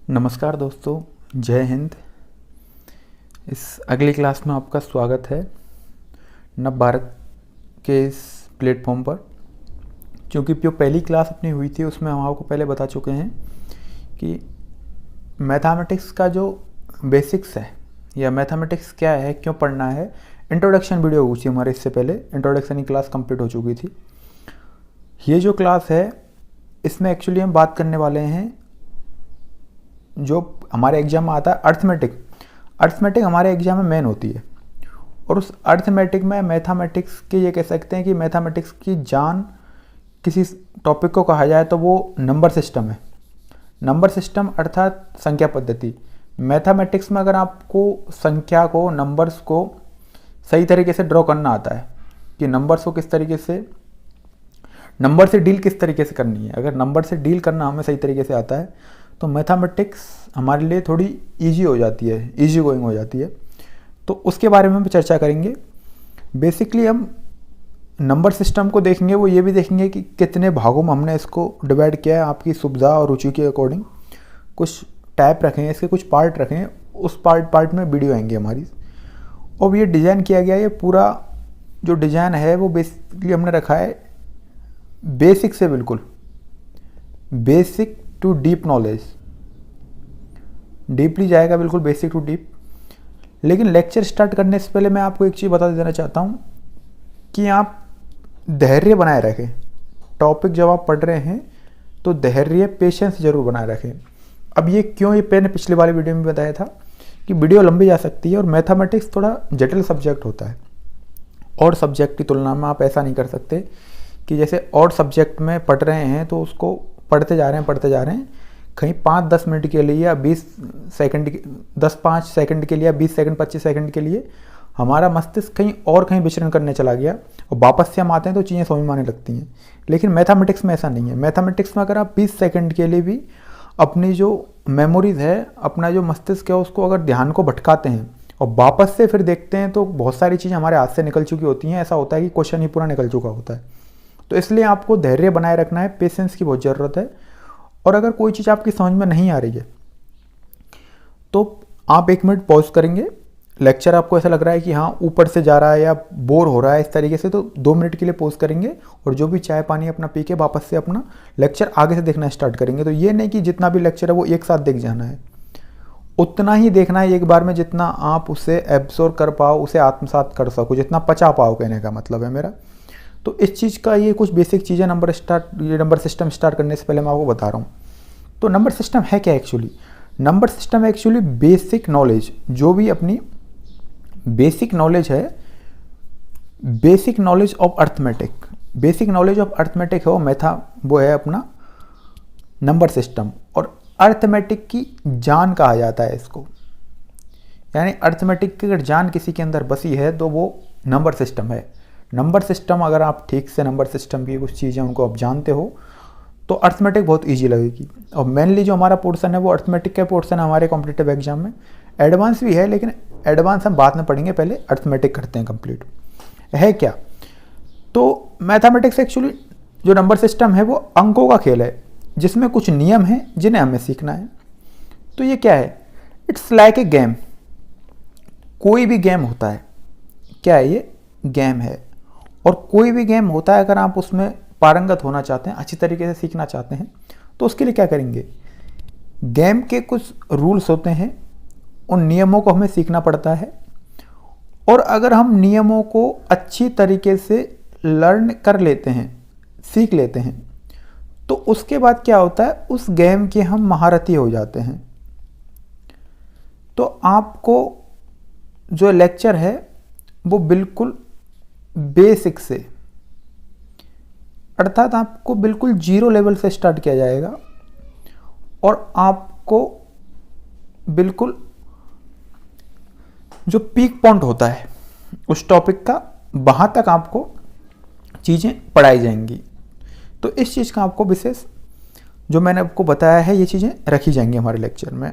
नमस्कार दोस्तों, जय हिंद। इस अगली क्लास में आपका स्वागत है नव भारत के इस प्लेटफॉर्म पर। क्योंकि जो पहली क्लास अपनी हुई थी उसमें हम आपको पहले बता चुके हैं कि मैथमेटिक्स का जो बेसिक्स है या मैथमेटिक्स क्या है, क्यों पढ़ना है, इंट्रोडक्शन वीडियो हुई थी हमारे। इससे पहले इंट्रोडक्शन की क्लास कंप्लीट हो चुकी थी। ये जो क्लास है इसमें एक्चुअली हम बात करने वाले हैं जो हमारे एग्जाम में आता है अर्थमेटिक हमारे एग्जाम में मेन होती है। और उस अर्थमेटिक में मैथमेटिक्स की ये कह सकते हैं कि मैथमेटिक्स की जान किसी टॉपिक को कहा जाए तो वो नंबर सिस्टम है। नंबर सिस्टम अर्थात संख्या पद्धति। मैथमेटिक्स में अगर आपको संख्या को, नंबर्स को सही तरीके से ड्रॉ करना आता है कि नंबर्स को किस तरीके से, नंबर से डील किस तरीके से करनी है, अगर नंबर से डील करना हमें सही तरीके से आता है तो मैथमेटिक्स हमारे लिए थोड़ी इजी हो जाती है, इजी गोइंग हो जाती है। तो उसके बारे में हम चर्चा करेंगे। बेसिकली हम नंबर सिस्टम को देखेंगे, वो ये भी देखेंगे कि कितने भागों में हमने इसको डिवाइड किया है आपकी सुविधा और रुचि के अकॉर्डिंग। कुछ टाइप रखेंगे, इसके कुछ पार्ट रखेंगे, उस पार्ट में वीडियो आएंगी हमारी। और ये डिज़ाइन किया गया, ये पूरा जो डिज़ाइन है वो बेसिकली हमने रखा है बेसिक से बिल्कुल basic to deep knowledge. Deeply जाएगा, बिल्कुल बेसिक टू डीप। लेकिन लेक्चर स्टार्ट करने से पहले मैं आपको एक चीज़ बता देना चाहता हूँ कि आप धैर्य बनाए रखें। टॉपिक जब आप पढ़ रहे हैं तो धैर्य, पेशेंस जरूर बनाए रखें। अब ये क्यों, ये मैंने पिछले वाले वीडियो में बताया था कि वीडियो लंबी जा सकती है और मैथमेटिक्स थोड़ा जटिल सब्जेक्ट होता है। और सब्जेक्ट की तुलना में आप ऐसा नहीं कर सकते कि जैसे और सब्जेक्ट में पढ़ रहे हैं तो उसको पढ़ते जा रहे हैं कहीं 5-10 मिनट के लिए या 20 सेकंड, 10-5 सेकंड के लिए या 20 सेकंड 25 सेकंड के लिए हमारा मस्तिष्क कहीं विचरण करने चला गया और वापस से हम आते हैं तो चीज़ें समझ में आने लगती हैं। लेकिन मैथमेटिक्स में ऐसा नहीं है। मैथमेटिक्स में अगर आप 20 सेकंड के लिए भी अपनी जो मेमोरीज है, अपना जो मस्तिष्क है, उसको अगर ध्यान को भटकाते हैं और वापस से फिर देखते हैं तो बहुत सारी चीज़ें हमारे हाथ से निकल चुकी होती हैं। ऐसा होता है कि क्वेश्चन ही पूरा निकल चुका होता है। तो इसलिए आपको धैर्य बनाए रखना है, पेशेंस की बहुत ज़रूरत है। और अगर कोई चीज़ आपकी समझ में नहीं आ रही है तो आप 1 मिनट पॉज करेंगे। लेक्चर आपको ऐसा लग रहा है कि हाँ ऊपर से जा रहा है या बोर हो रहा है इस तरीके से, तो 2 मिनट के लिए पॉज करेंगे और जो भी चाय पानी अपना पी के वापस से अपना लेक्चर आगे से देखना स्टार्ट करेंगे। तो ये नहीं कि जितना भी लेक्चर है वो एक साथ देख जाना है, उतना ही देखना है एक बार में जितना आप उसे एब्सॉर्ब कर पाओ, उसे आत्मसात कर सको, जितना पचा पाओ, कहने का मतलब है मेरा। तो इस चीज़ का ये कुछ बेसिक चीज़ें नंबर सिस्टम स्टार्ट करने से पहले मैं आपको बता रहा हूँ। तो नंबर सिस्टम है क्या actually? Number system actually basic knowledge, जो भी अपनी बेसिक नॉलेज है, basic knowledge of arithmetic, basic knowledge of arithmetic है वो है अपना नंबर सिस्टम। और अर्थमेटिक की जान कहा जाता है इसको, यानी अर्थमेटिक की अगर जान किसी के अंदर बसी है तो वो नंबर सिस्टम है। नंबर सिस्टम अगर आप ठीक से नंबर सिस्टम की कुछ चीज़ें उनको आप जानते हो तो अर्थमेटिक बहुत इजी लगेगी। और मेनली जो हमारा पोर्शन है वो अर्थमेटिक का पोर्शन है हमारे कॉम्पिटिटिव एग्जाम में। एडवांस भी है लेकिन एडवांस हम बाद में पढ़ेंगे, पहले अर्थमेटिक करते हैं कंप्लीट। है क्या? तो मैथमेटिक्स एक्चुअली जो नंबर सिस्टम है वो अंकों का खेल है जिसमें कुछ नियम हैं जिन्हें हमें सीखना है। तो ये क्या है? It's like a game. कोई भी गेम होता है, क्या है ये? गेम है। और कोई भी गेम होता है, अगर आप उसमें पारंगत होना चाहते हैं, अच्छी तरीके से सीखना चाहते हैं, तो उसके लिए क्या करेंगे? गेम के कुछ रूल्स होते हैं, उन नियमों को हमें सीखना पड़ता है। और अगर हम नियमों को अच्छी तरीके से लर्न कर लेते हैं, सीख लेते हैं, तो उसके बाद क्या होता है? उस गेम के हम महारथी हो जाते हैं। तो आपको जो लेक्चर है वो बिल्कुल बेसिक से, अर्थात आपको बिल्कुल 0 लेवल से स्टार्ट किया जाएगा और आपको बिल्कुल जो पीक पॉइंट होता है उस टॉपिक का, वहाँ तक आपको चीज़ें पढ़ाई जाएंगी। तो इस चीज़ का आपको विशेष, जो मैंने आपको बताया है, ये चीज़ें रखी जाएंगी हमारे लेक्चर में।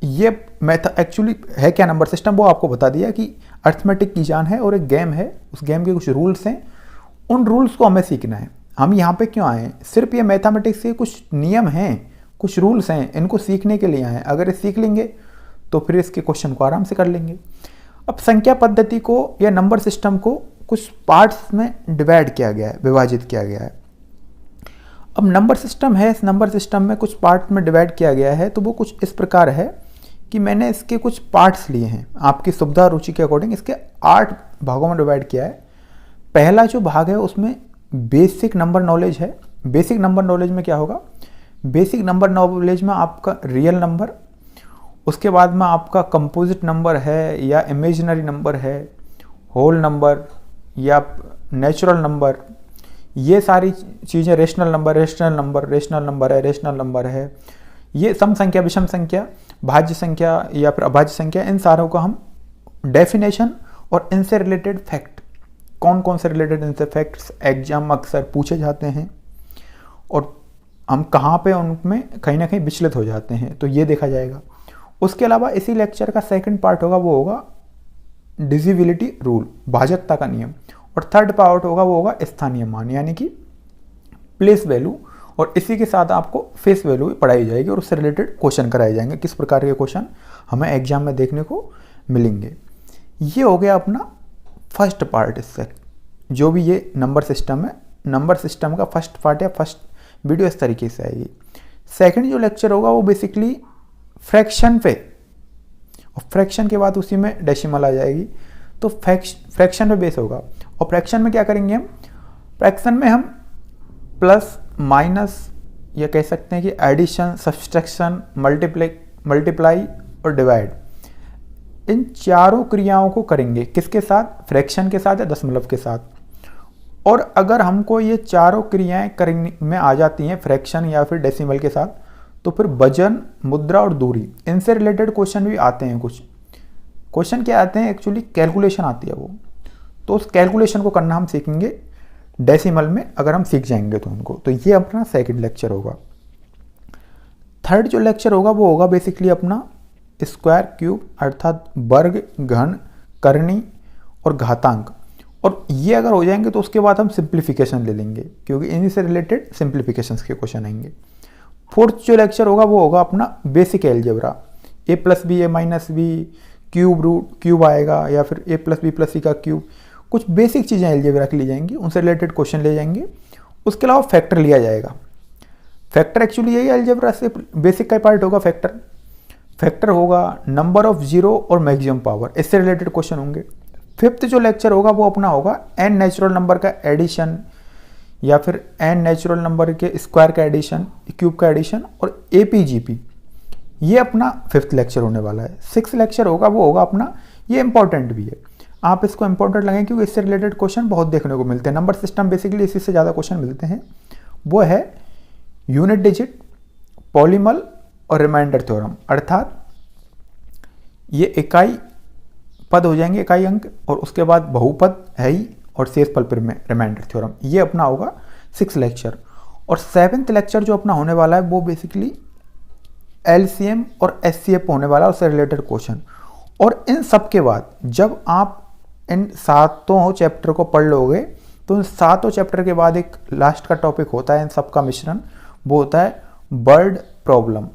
ये मैथ एक्चुअली है क्या नंबर सिस्टम, वो आपको बता दिया कि अर्थमेटिक की जान है और एक गेम है, उस गेम के कुछ रूल्स हैं, उन रूल्स को हमें सीखना है। हम यहाँ पे क्यों आए हैं? सिर्फ ये मैथमेटिक्स के कुछ नियम हैं, कुछ रूल्स हैं, इनको सीखने के लिए आए हैं। अगर ये सीख लेंगे तो फिर इसके क्वेश्चन को आराम से कर लेंगे। अब संख्या पद्धति को या नंबर सिस्टम को कुछ पार्ट्स में डिवाइड किया गया है, विभाजित किया गया है। अब नंबर सिस्टम है, इस नंबर सिस्टम में कुछ पार्ट में डिवाइड किया गया है। तो वो कुछ इस प्रकार है कि मैंने इसके कुछ पार्ट्स लिए हैं, आपकी सुविधा रुचि के अकॉर्डिंग इसके 8 भागों में डिवाइड किया है। पहला जो भाग है उसमें बेसिक नंबर नॉलेज है। बेसिक नंबर नॉलेज में क्या होगा, बेसिक नंबर नॉलेज में आपका रियल नंबर, उसके बाद में आपका कंपोजिट नंबर है या इमेजिनरी नंबर है, होल नंबर या नेचुरल नंबर, ये सारी चीज़ें, रेशनल नंबर है, रेशनल नंबर है, ये सम संख्या, विषम संख्या, भाज्य संख्या या फिर अभाज्य संख्या, इन सारों का हम डेफिनेशन और इनसे रिलेटेड फैक्ट, कौन कौन से रिलेटेड इनसे फैक्ट्स एग्जाम अक्सर पूछे जाते हैं और हम कहाँ पे उनमें कहीं ना कहीं विचलित हो जाते हैं, तो ये देखा जाएगा। उसके अलावा इसी लेक्चर का सेकंड पार्ट होगा, वो होगा डिविजिबिलिटी रूल, भाजकता का नियम, और थर्ड पार्ट होगा वो होगा स्थानीय मान, यानी कि प्लेस वैल्यू, और इसी के साथ आपको फेस वैल्यू पढ़ाई जाएगी और उससे रिलेटेड क्वेश्चन कराए जाएंगे, किस प्रकार के क्वेश्चन हमें एग्जाम में देखने को मिलेंगे। ये हो गया अपना फर्स्ट पार्ट। इससे जो भी ये नंबर सिस्टम है, नंबर सिस्टम का फर्स्ट पार्ट या फर्स्ट वीडियो इस तरीके से आएगी। सेकंड जो लेक्चर होगा वो बेसिकली फ्रैक्शन पे, और फ्रैक्शन के बाद उसी में डेसिमल आ जाएगी, तो फ्रैक्शन पे बेस होगा। और फ्रैक्शन में क्या करेंगे हम, फ्रैक्शन में हम प्लस माइनस या कह सकते हैं कि एडिशन, सब्सट्रैक्शन, मल्टीप्लाई और डिवाइड, इन चारों क्रियाओं को करेंगे। किसके साथ, फ्रैक्शन के साथ या दशमलव के साथ। और अगर हमको ये चारों क्रियाएं करने में आ जाती हैं फ्रैक्शन या फिर डेसिमल के साथ, तो फिर वजन, मुद्रा और दूरी, इनसे रिलेटेड क्वेश्चन भी आते हैं। कुछ क्वेश्चन क्या आते हैं, एक्चुअली कैलकुलेशन आती है वो, तो उस कैलकुलेशन को करना हम सीखेंगे डेसिमल में, अगर हम सीख जाएंगे तो उनको। तो ये अपना सेकंड लेक्चर होगा। थर्ड जो लेक्चर होगा वो होगा बेसिकली अपना स्क्वायर, क्यूब, अर्थात वर्ग, घन, करनी और घातांक। और ये अगर हो जाएंगे तो उसके बाद हम सिंप्लीफिकेशन ले लेंगे, क्योंकि इन्हीं से रिलेटेड सिंप्लीफिकेशन के क्वेश्चन आएंगे। फोर्थ जो लेक्चर होगा वो होगा अपना basic algebra, A plus B, A minus B, cube root, cube आएगा, या फिर A plus B plus C का क्यूब, कुछ बेसिक चीज़ें एलजेब्रा की ली जाएंगी, उनसे रिलेटेड क्वेश्चन ले जाएंगे। उसके अलावा फैक्टर लिया जाएगा। फैक्टर एक्चुअली यही एलजेब्रा से बेसिक का पार्ट होगा। फैक्टर होगा नंबर ऑफ जीरो और मैक्सिमम पावर, इससे रिलेटेड क्वेश्चन होंगे। फिफ्थ जो लेक्चर होगा वो अपना होगा एन नेचुरल नंबर का एडिशन, या फिर एन नेचुरल नंबर के स्क्वायर का एडिशन, क्यूब का एडिशन और एपीजीपी, ये अपना फिफ्थ लेक्चर होने वाला है। सिक्स लेक्चर होगा वो होगा अपना, ये इंपॉर्टेंट भी है, आप इसको इंपॉर्टेंट लगें क्योंकि इससे रिलेटेड क्वेश्चन बहुत देखने को मिलते हैं। नंबर सिस्टम बेसिकली इसी से ज़्यादा क्वेश्चन मिलते हैं। वो है यूनिट डिजिट, पॉलीमल और रिमाइंडर थ्योरम, अर्थात ये इकाई पद हो जाएंगे, इकाई अंक, और उसके बाद बहुपद है ही, और शेषफल पर में रिमाइंडर थ्योरम। ये अपना होगा 6 लेक्चर। और 7th लेक्चर जो अपना होने वाला है वो बेसिकली एलसीएम और एचसीएफ होने वाला है, उससे रिलेटेड क्वेश्चन। और इन सब के बाद जब आप इन 7 चैप्टर को पढ़ लोगे तो इन 7 चैप्टर के बाद एक लास्ट का टॉपिक होता है इन सब का मिश्रण, वो होता है वर्ड प्रॉब्लम।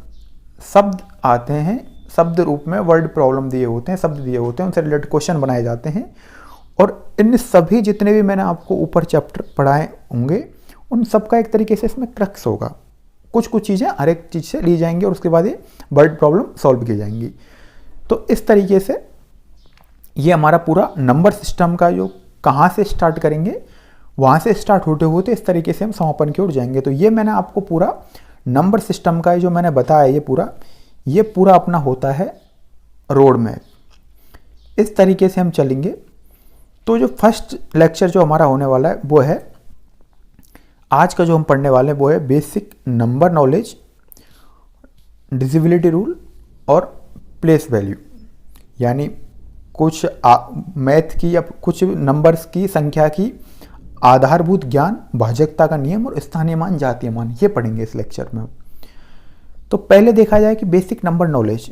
शब्द आते हैं, शब्द रूप में वर्ड प्रॉब्लम दिए होते हैं, शब्द दिए होते हैं, उनसे रिलेटेड क्वेश्चन बनाए जाते हैं। और इन सभी जितने भी मैंने आपको ऊपर चैप्टर पढ़ाए होंगे उन सब का एक तरीके से इसमें क्रक्स होगा। कुछ कुछ चीज़ें हर एक चीज़ से ली जाएंगी और उसके बाद ये वर्ड प्रॉब्लम सॉल्व की जाएंगी। तो इस तरीके से ये हमारा पूरा नंबर सिस्टम का जो कहाँ से स्टार्ट करेंगे वहाँ से स्टार्ट होते होते इस तरीके से हम समापन की ओर जाएंगे। तो ये मैंने आपको पूरा नंबर सिस्टम का जो मैंने बताया ये पूरा अपना होता है रोड मैप। इस तरीके से हम चलेंगे। तो जो फर्स्ट लेक्चर जो हमारा होने वाला है वो है, आज का जो हम पढ़ने वाले हैं वो है basic number knowledge, divisibility rule और प्लेस वैल्यू, यानी कुछ मैथ की या कुछ नंबर्स की संख्या की आधारभूत ज्ञान, भाजकता का नियम और स्थानीय मान, जातीय मान, ये पढ़ेंगे इस लेक्चर में। तो पहले देखा जाए कि बेसिक नंबर नॉलेज,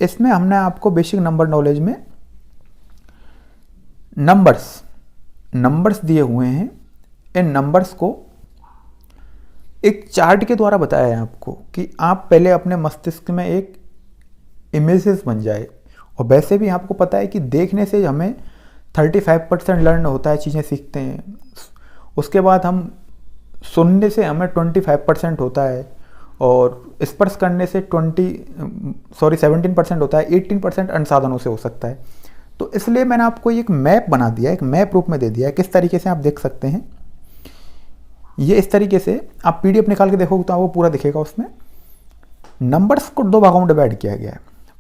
इसमें हमने आपको बेसिक नंबर नॉलेज में नंबर्स दिए हुए हैं। इन नंबर्स को एक चार्ट के द्वारा बताया है आपको कि आप पहले अपने मस्तिष्क में एक इमेजेस बन जाए। और वैसे भी आपको पता है कि देखने से हमें 35% लर्न होता है, चीज़ें सीखते हैं। उसके बाद हम सुनने से हमें 25% होता है, और स्पर्श करने से 17% होता है। 18% अनुसाधनों से हो सकता है। तो इसलिए मैंने आपको एक मैप बना दिया, एक मैप रूप में दे दिया है। किस तरीके से आप देख सकते हैं, ये इस तरीके से आप PDF निकाल के देखोगे तो आपको पूरा दिखेगा। उसमें नंबर्स को 2 भागों में डिवाइड किया गया है।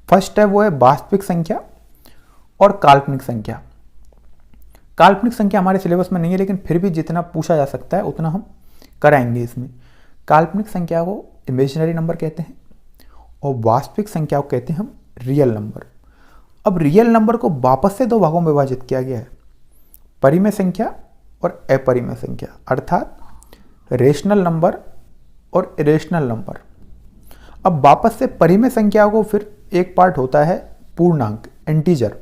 फर्स्ट है वो है वास्तविक संख्या और काल्पनिक संख्या। काल्पनिक संख्या हमारे सिलेबस में नहीं है, लेकिन फिर भी जितना पूछा जा सकता है उतना हम कराएंगे इसमें। काल्पनिक संख्या को इमेजिनरी नंबर कहते हैं और वास्तविक संख्या को कहते हैं हम रियल नंबर। अब रियल नंबर को वापस से 2 भागों में विभाजित किया गया है, परिमेय संख्या और अपरिमेय संख्या, अर्थात रेशनल नंबर और इरेशनल नंबर। अब वापस से परिमेय संख्या को फिर एक पार्ट होता है पूर्णांक, इंटीजर,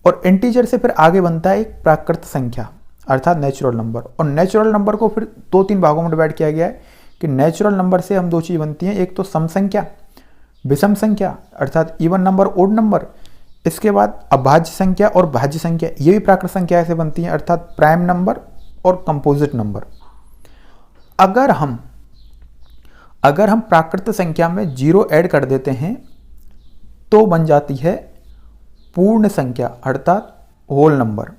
और इंटीजर से फिर आगे बनता है एक प्राकृत संख्या अर्थात नेचुरल नंबर। और नेचुरल नंबर को फिर 2-3 भागों में डिवाइड किया गया है कि नेचुरल नंबर से हम 2 चीज़ बनती हैं, एक तो सम संख्या, विषम संख्या अर्थात इवन नंबर, ओड नंबर। इसके बाद अभाज्य संख्या और भाज्य संख्या, ये भी प्राकृत संख्या से बनती हैं अर्थात प्राइम नंबर और कंपोजिट नंबर। अगर हम प्राकृत संख्या में 0 ऐड कर देते हैं तो बन जाती है पूर्ण संख्या अर्थात होल नंबर।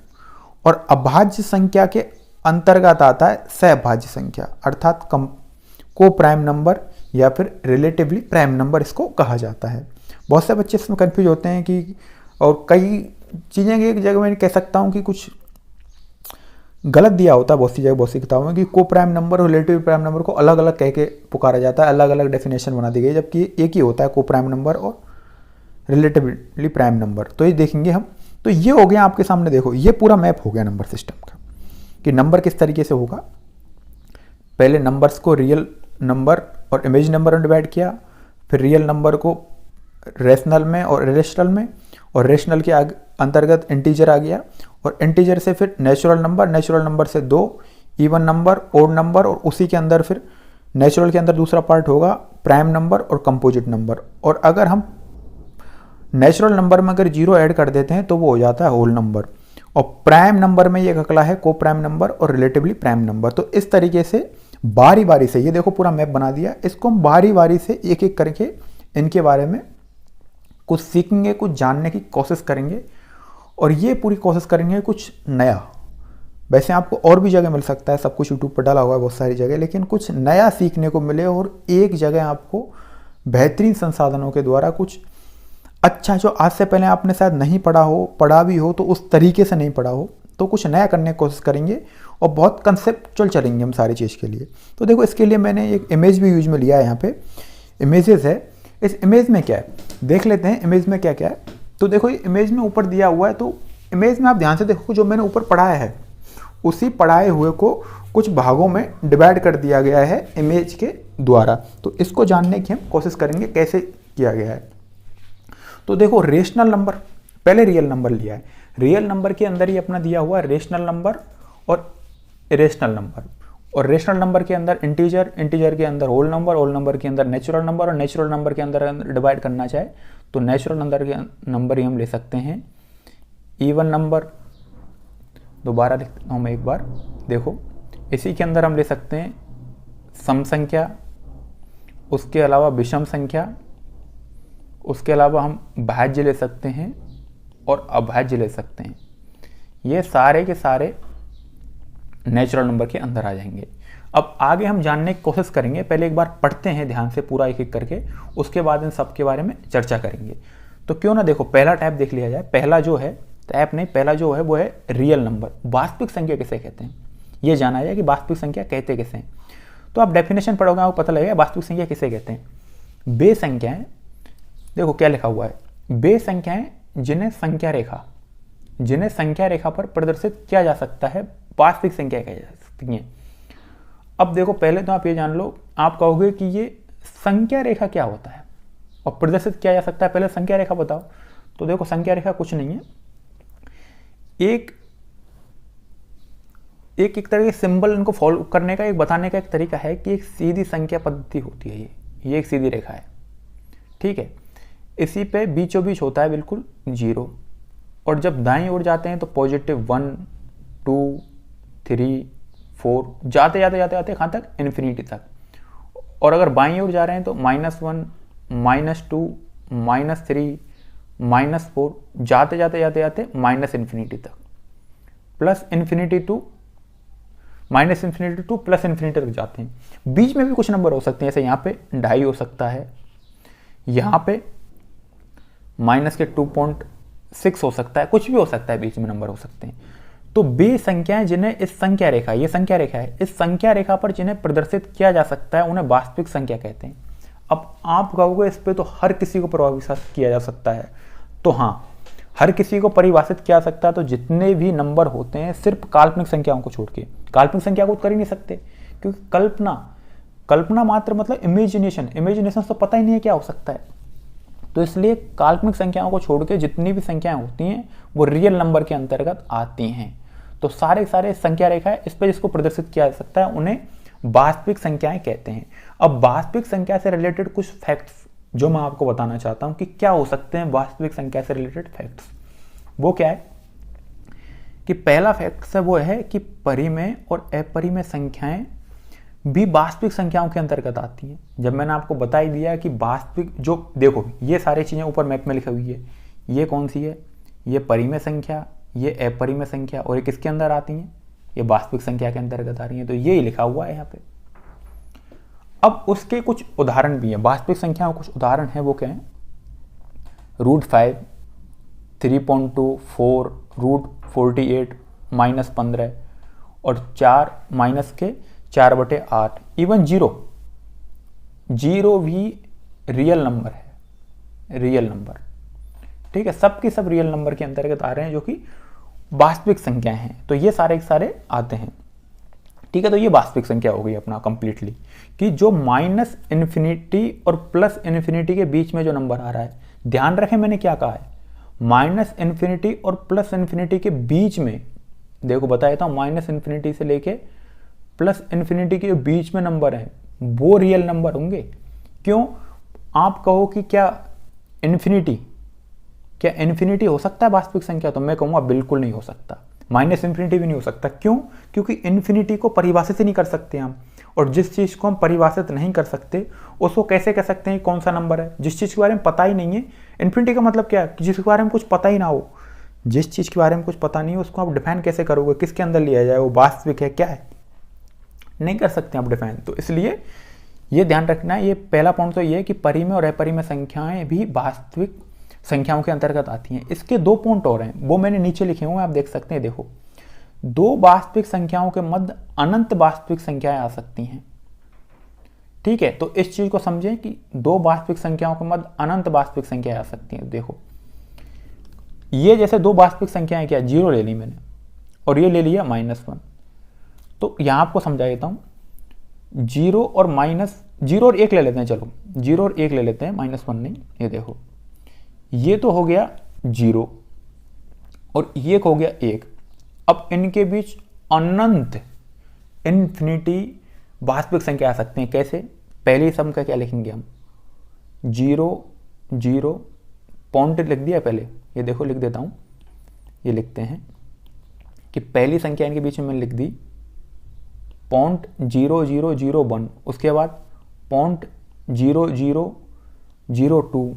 और अभाज्य संख्या के अंतर्गत आता है सहभाज्य संख्या अर्थात को प्राइम नंबर या फिर रिलेटिवली प्राइम नंबर इसको कहा जाता है। बहुत से बच्चे इसमें कंफ्यूज होते हैं कि, और कई चीज़ें एक जगह मैं कह सकता हूँ कि कुछ गलत दिया होता है बहुत सी जगह, बहुत सी किताबों में, कि को प्राइम नंबर और रिलेटिव प्राइम नंबर को अलग अलग कह के पुकारा जाता है, अलग अलग डेफिनेशन बना दी गई, जबकि एक ही होता है को प्राइम नंबर और रिलेटिवली प्राइम नंबर। तो ये देखेंगे हम। तो ये हो गया आपके सामने, देखो ये पूरा मैप हो गया नंबर सिस्टम का कि नंबर किस तरीके से होगा। पहले नंबर्स को रियल नंबर और इमेज नंबर में डिवाइड किया, फिर रियल नंबर को रेशनल में और इरेशनल में, और रेशनल के अंतर्गत इंटीजर आ गया, और इंटीजर से फिर नेचुरल नंबर, नेचुरल नंबर से 2 इवन नंबर, ओड नंबर, और उसी के अंदर फिर नेचुरल के अंदर दूसरा पार्ट होगा प्राइम नंबर और कंपोजिट नंबर। और अगर हम नेचुरल नंबर में अगर 0 ऐड कर देते हैं तो वो हो जाता है होल नंबर। और प्राइम नंबर में ये अगला है को प्राइम नंबर और रिलेटिवली प्राइम नंबर। तो इस तरीके से बारी बारी से, ये देखो पूरा मैप बना दिया, इसको हम बारी बारी से एक एक करके इनके बारे में कुछ सीखेंगे, कुछ जानने की कोशिश करेंगे, और ये पूरी कोशिश करेंगे कुछ नया। वैसे आपको और भी जगह मिल सकता है, सब कुछ यूट्यूब पर डाला हुआ है बहुत सारी जगह, लेकिन कुछ नया सीखने को मिले और एक जगह आपको बेहतरीन संसाधनों के द्वारा कुछ अच्छा, जो आज से पहले आपने शायद नहीं पढ़ा हो, पढ़ा भी हो तो उस तरीके से नहीं पढ़ा हो, तो कुछ नया करने की कोशिश करेंगे और बहुत कंसेप्चुअल चलेंगे हम सारी चीज़ के लिए। तो देखो इसके लिए मैंने एक इमेज भी यूज में लिया है, यहाँ पे इमेजेस है। इस इमेज में क्या है देख लेते हैं, इमेज में क्या क्या है। तो देखो ये इमेज में ऊपर दिया हुआ है, तो इमेज में आप ध्यान से देखो, जो मैंने ऊपर पढ़ाया है उसी पढ़ाए हुए को कुछ भागों में डिवाइड कर दिया गया है इमेज के द्वारा। तो इसको जानने की हम कोशिश करेंगे कैसे किया गया है। तो देखो रेशनल नंबर, पहले रियल नंबर लिया है, रियल नंबर के अंदर ही अपना दिया हुआ रेशनल नंबर और इरेशनल नंबर, और रेशनल नंबर के अंदर इंटीजर, इंटीजर के अंदर होल नंबर, होल नंबर के अंदर नेचुरल नंबर, और नेचुरल नंबर के अंदर डिवाइड करना चाहे तो नेचुरल नंबर के नंबर ही हम ले सकते हैं इवन नंबर। दोबारा लिखता हूँ मैं एक बार, देखो इसी के अंदर हम ले सकते हैं सम संख्या, उसके अलावा विषम संख्या, उसके अलावा हम भाज्य ले सकते हैं और अभाज्य ले सकते हैं। ये सारे के सारे नेचुरल नंबर के अंदर आ जाएंगे। अब आगे हम जानने की कोशिश करेंगे, पहले एक बार पढ़ते हैं ध्यान से पूरा एक एक करके, उसके बाद इन सब के बारे में चर्चा करेंगे। तो क्यों ना देखो पहला टाइप देख लिया जाए। पहला जो है टाइप नहीं, पहला जो है वो है रियल नंबर। वास्तविक संख्या किसे कहते हैं ये जाना जाए कि वास्तविक संख्या कहते किसे हैं। तो आप डेफिनेशन पढ़ोगे आपको पता लगेगा वास्तविक संख्या किसे कहते हैं। वे संख्याएं, देखो क्या लिखा हुआ है, वे संख्याएं जिन्हें संख्या रेखा पर प्रदर्शित किया जा सकता है वास्तविक संख्या कही जा सकती हैं। अब देखो पहले तो आप ये जान लो, आप कहोगे कि ये संख्या रेखा क्या होता है और प्रदर्शित किया जा सकता है, पहले संख्या रेखा बताओ। तो देखो संख्या रेखा कुछ नहीं है, एक एक तरह के सिंबल इनको फॉलो करने का, एक बताने का एक तरीका है कि एक सीधी संख्या पद्धति होती है ये एक सीधी रेखा है, ठीक है। इसी पे बीचों बीच होता है बिल्कुल 0, और जब दाईं ओर जाते हैं तो पॉजिटिव 1 2 3 4 जाते जाते जाते जाते कहाँ तक, इन्फिनिटी तक। और अगर बाईं ओर जा रहे हैं तो -1 -2 -3 -4 जाते जाते जाते जाते माइनस इन्फिनिटी तक, plus infinity to minus infinity to plus infinity तक जाते हैं। बीच में भी कुछ नंबर हो सकते हैं, जैसे यहाँ पे 2.5 हो सकता है, यहाँ पे माइनस के 2.6 हो सकता है, कुछ भी हो सकता है, बीच में नंबर हो सकते हैं। तो वे संख्याएं जिन्हें इस संख्या रेखा, ये संख्या रेखा है, इस संख्या रेखा पर जिन्हें प्रदर्शित किया जा सकता है उन्हें वास्तविक संख्या कहते हैं। अब आप कहोगे इस पे तो हर किसी को परिभाषित किया जा सकता है, तो हाँ, हर किसी को परिभाषित किया जा सकता है। तो जितने भी नंबर होते हैं सिर्फ काल्पनिक संख्याओं को छोड़ के, काल्पनिक संख्या को कर ही नहीं सकते, क्योंकि कल्पना मात्र मतलब इमेजिनेशन तो पता ही नहीं है क्या हो सकता है। तो इसलिए काल्पनिक संख्याओं को छोड़ के जितनी भी संख्याएं होती हैं वो रियल नंबर के अंतर्गत आती हैं। तो सारे संख्या रेखा है, इस पर जिसको प्रदर्शित किया जा सकता है उन्हें वास्तविक संख्याएं कहते हैं। अब वास्तविक संख्या से रिलेटेड कुछ फैक्ट्स जो मैं आपको बताना चाहता हूं कि क्या हो सकते हैं वास्तविक संख्या से रिलेटेड फैक्ट्स, वो क्या है कि पहला फैक्ट है वो है कि परिमेय और अपरिमेय संख्याएं भी वास्तविक संख्याओं के अंतर्गत आती हैं। जब मैंने आपको बता ही दिया कि वास्तविक, जो देखो ये सारी चीजें ऊपर मैप में लिखी हुई है, ये कौन सी है, ये परिमेय संख्या, ये अपरिमेय संख्या, और ये किसके अंदर आती हैं, ये वास्तविक संख्या के अंतर्गत आ रही है। तो ये लिखा हुआ है यहाँ पे। अब उसके कुछ उदाहरण भी हैं, वास्तविक संख्याओं कुछ उदाहरण है, वो क्या है, √5, 3.2, 4, √48, -15 और 4 माइनस के 4/8, इवन 0 भी रियल नंबर है, रियल नंबर, ठीक है। सब के सब रियल नंबर के अंतर्गत आ रहे हैं जो कि वास्तविक संख्याएं हैं। तो ये सारे आते हैं, ठीक है। तो ये वास्तविक संख्या हो गई अपना कंप्लीटली, कि जो -इन्फिनिटी और प्लस इन्फिनिटी के बीच में जो नंबर आ रहा है, ध्यान रखें मैंने क्या कहा है, -इन्फिनिटी और प्लस इन्फिनिटी के बीच में, देखो बताया था, -इन्फिनिटी से लेके प्लस इन्फिनिटी के बीच में नंबर है वो रियल नंबर होंगे। क्यों, आप कहो कि क्या इन्फिनिटी हो सकता है वास्तविक संख्या, तो मैं कहूँगा बिल्कुल नहीं हो सकता। -इन्फिनिटी भी नहीं हो सकता। क्यों, क्योंकि इन्फिनिटी को परिभाषित ही नहीं कर सकते हम, और जिस चीज़ को हम परिभाषित नहीं कर सकते उसको कैसे कह सकते हैं कौन सा नंबर है, जिस चीज़ के बारे में पता ही नहीं है। इन्फिनिटी का मतलब क्या है, जिसके बारे में कुछ पता ही ना हो, जिस चीज़ के बारे में कुछ पता नहीं हो उसको आप डिफाइन कैसे करोगे, किसके अंदर लिया जाए, वो वास्तविक है क्या है, नहीं कर सकते आप डिफाइन। तो इसलिए ये ध्यान रखना है, ये पहला पॉइंट तो ये है कि परिमेय और अपरिमेय संख्याएं भी वास्तविक संख्याओं के अंतर्गत आती हैं। इसके 2 पॉइंट और हैं, वो मैंने नीचे लिखे हुए हैं, आप देख सकते हैं। देखो, 2 वास्तविक संख्याओं के मध्य अनंत वास्तविक संख्याएं आ सकती हैं, ठीक है। तो इस चीज को समझें कि 2 वास्तविक संख्याओं के मध्य अनंत वास्तविक संख्याएं आ सकती हैं। देखो, ये जैसे 2 वास्तविक संख्याएं, क्या 0 ले ली मैंने और ये ले लिया -1, तो यहां आपको समझा देता हूं। 0 और 1 ले लेते हैं, चलो 0 और 1 ले लेते हैं, -1 नहीं। ये देखो, ये तो हो गया 0 और ये हो गया 1। अब इनके बीच अनंत इन्फिनिटी वास्तविक संख्या आ सकते हैं। कैसे, पहले सम का क्या लिखेंगे हम, 0 0 पॉइंट लिख दिया पहले, ये देखो लिख देता हूं, ये लिखते हैं कि पहली संख्या इनके बीच में मैंने लिख दी 0.0001, उसके बाद 0.0002,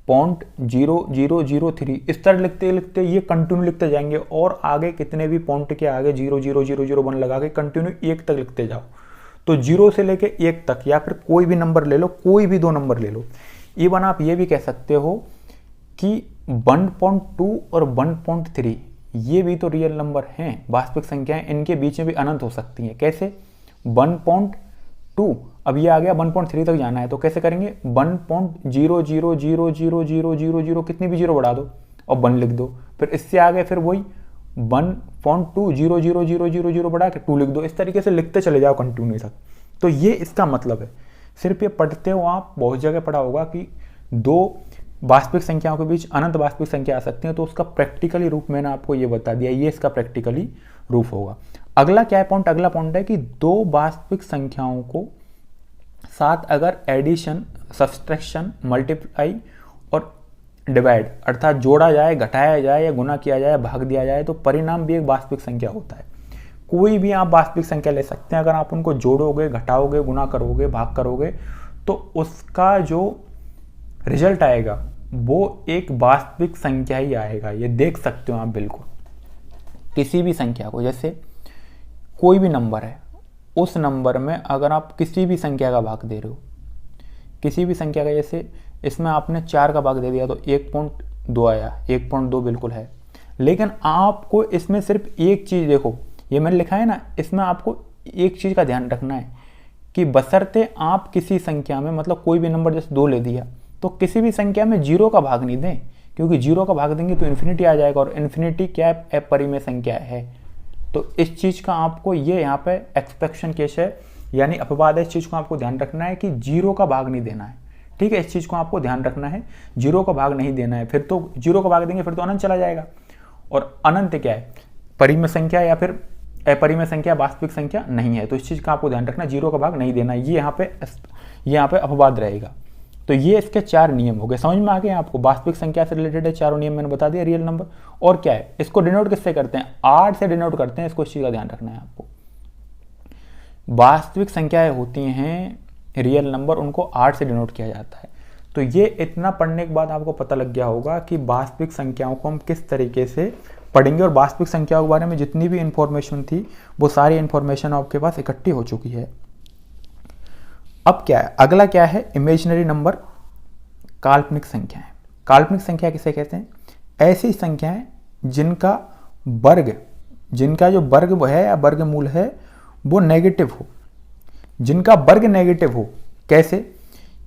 0.0003, इस तरह लिखते लिखते ये कंटिन्यू लिखते जाएंगे, और आगे कितने भी पॉइंट के आगे 0.0001 लगा के कंटिन्यू 1 तक लिखते जाओ। तो 0 से लेके 1 तक, या फिर कोई भी नंबर ले लो, कोई भी 2 नंबर ले लो। इवन आप ये भी कह सकते हो कि 1.2 और 1.3 ये भी तो रियल नंबर हैं, वास्तविक संख्याएं, इनके बीच में भी अनंत हो सकती हैं। कैसे, 1.2, अब ये आ गया 1.3 तक जाना है, तो कैसे करेंगे, 1.000000 कितनी भी 0 बढ़ा दो और 1 लिख दो, फिर इससे आगे फिर वही 1.2000000 बढ़ा के 2 लिख दो। इस तरीके से लिखते चले जाओ कंटिन्यू तक। तो ये इसका मतलब है। सिर्फ ये पढ़ते हो आप, बहुत जगह पढ़ा होगा कि 2 वास्तविक संख्याओं के बीच अनंत वास्तविक संख्या आ सकती है, तो उसका प्रैक्टिकली रूप मैंने आपको ये बता दिया, ये इसका प्रैक्टिकली रूप होगा। अगला क्या है पॉइंट, अगला पॉइंट है कि दो वास्तविक संख्याओं को साथ अगर एडिशन, सब्सट्रैक्शन, मल्टीप्लाई और डिवाइड अर्थात जोड़ा जाए, घटाया जाए या गुना किया जाए, भाग दिया जाए तो परिणाम भी एक वास्तविक संख्या होता है। कोई भी आप वास्तविक संख्या ले सकते हैं, अगर आप उनको जोड़ोगे, घटाओगे, गुना करोगे, भाग करोगे तो उसका जो रिजल्ट आएगा वो एक वास्तविक संख्या ही आएगा। ये देख सकते हो आप बिल्कुल किसी भी संख्या को, जैसे कोई भी नंबर है, उस नंबर में अगर आप किसी भी संख्या का भाग दे रहे हो, किसी भी संख्या का, जैसे इसमें आपने 4 का भाग दे दिया तो 1.2 आया, 1.2 बिल्कुल है। लेकिन आपको इसमें सिर्फ एक चीज़ देखो, ये मैंने लिखा है ना, इसमें आपको एक चीज़ का ध्यान रखना है कि बशर्ते आप किसी संख्या में, मतलब कोई भी नंबर जैसे 2 ले दिया तो किसी भी संख्या में 0 का भाग नहीं दें, क्योंकि 0 का भाग देंगे तो इन्फिनिटी आ जाएगा और इन्फिनिटी क्या है, अपरिमेय संख्या है। तो इस चीज़ का आपको, ये यहाँ पे एक्सपेक्शन केस है यानी अपवाद है, इस चीज़ को आपको ध्यान रखना है कि 0 का भाग नहीं देना है। ठीक है, इस चीज़ को आपको ध्यान रखना है, 0 का भाग नहीं देना है। फिर तो 0 का भाग देंगे फिर तो अनंत चला जाएगा, और अनंत क्या है, परिमेय संख्या या फिर अपरिमेय संख्या, वास्तविक संख्या नहीं है। तो इस चीज़ का आपको ध्यान रखना, 0 का भाग नहीं देना, ये यहाँ पे अपवाद रहेगा। तो ये इसके 4 नियम हो गए, समझ में आ गए आपको। वास्तविक संख्या से रिलेटेड है, चारों नियम मैंने बता दिया, रियल नंबर। और क्या है, इसको डिनोट किससे करते हैं, 8 से डिनोट करते हैं, इसको इस चीज़ का ध्यान रखना है आपको। वास्तविक संख्याएं होती हैं रियल नंबर, उनको 8 से डिनोट किया जाता है। तो ये इतना पढ़ने के बाद आपको पता लग गया होगा कि वास्तविक संख्याओं को हम किस तरीके से पढ़ेंगे, और वास्तविक संख्याओं के बारे में जितनी भी इंफॉर्मेशन थी वो सारी इंफॉर्मेशन आपके पास इकट्ठी हो चुकी है। अब क्या है, अगला क्या है, इमेजिनरी नंबर, काल्पनिक संख्याएं। काल्पनिक संख्या किसे कहते हैं, ऐसी संख्याएं जिनका वर्ग, जिनका जो वर्ग है या वर्गमूल है वो नेगेटिव हो, जिनका वर्ग नेगेटिव हो। कैसे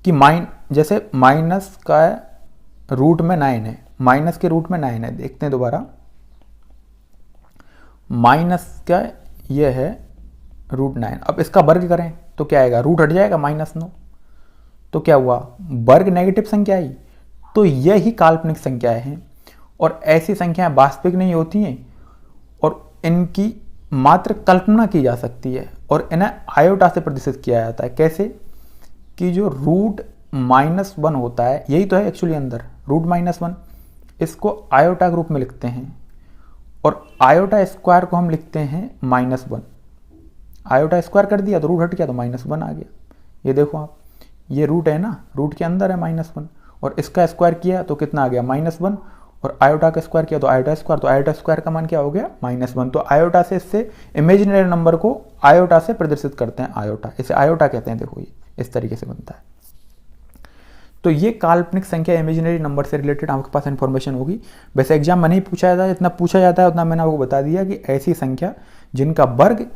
कि जैसे माइनस का रूट में 9 है, माइनस के रूट में 9 है, देखते हैं दोबारा, माइनस का ये है रूट 9। अब इसका वर्ग करें तो क्या आएगा, रूट हट जाएगा -9, तो क्या हुआ, वर्ग नेगेटिव संख्या आई। तो यही काल्पनिक संख्याएं हैं, और ऐसी संख्याएं वास्तविक नहीं होती हैं और इनकी मात्र कल्पना की जा सकती है, और इन्हें आयोटा से प्रदर्शित किया जाता है। कैसे कि जो रूट -1 होता है, यही तो है एक्चुअली अंदर रूट -1, इसको आयोटा के रूप में लिखते हैं, और आयोटा स्क्वायर को हम लिखते हैं -1। आयोटा स्क्वायर कर दिया तो रूट हट गया तो -1 आ गया। ये देखो आप, ये रूट है ना, रूट के अंदर है -1, और इसका स्क्वायर किया तो कितना आ गया -1, और आयोटा का स्क्वायर किया तो आयोटा स्क्वायर, तो आयोटा स्क्वायर का मान क्या हो गया -1। तो आयोटा से, इससे इमेजिनरी नंबर को आयोटा से प्रदर्शित करते हैं, आयोटा, इसे आयोटा कहते हैं। देखो ये इस तरीके से बनता है। तो ये काल्पनिक संख्या, इमेजिनरी नंबर से रिलेटेड आपके पास इंफॉर्मेशन होगी। वैसे एग्जाम में नहीं पूछा जाता है, जितना पूछा जाता है उतना मैंने आपको बता दिया कि ऐसी संख्या जिनका वर्ग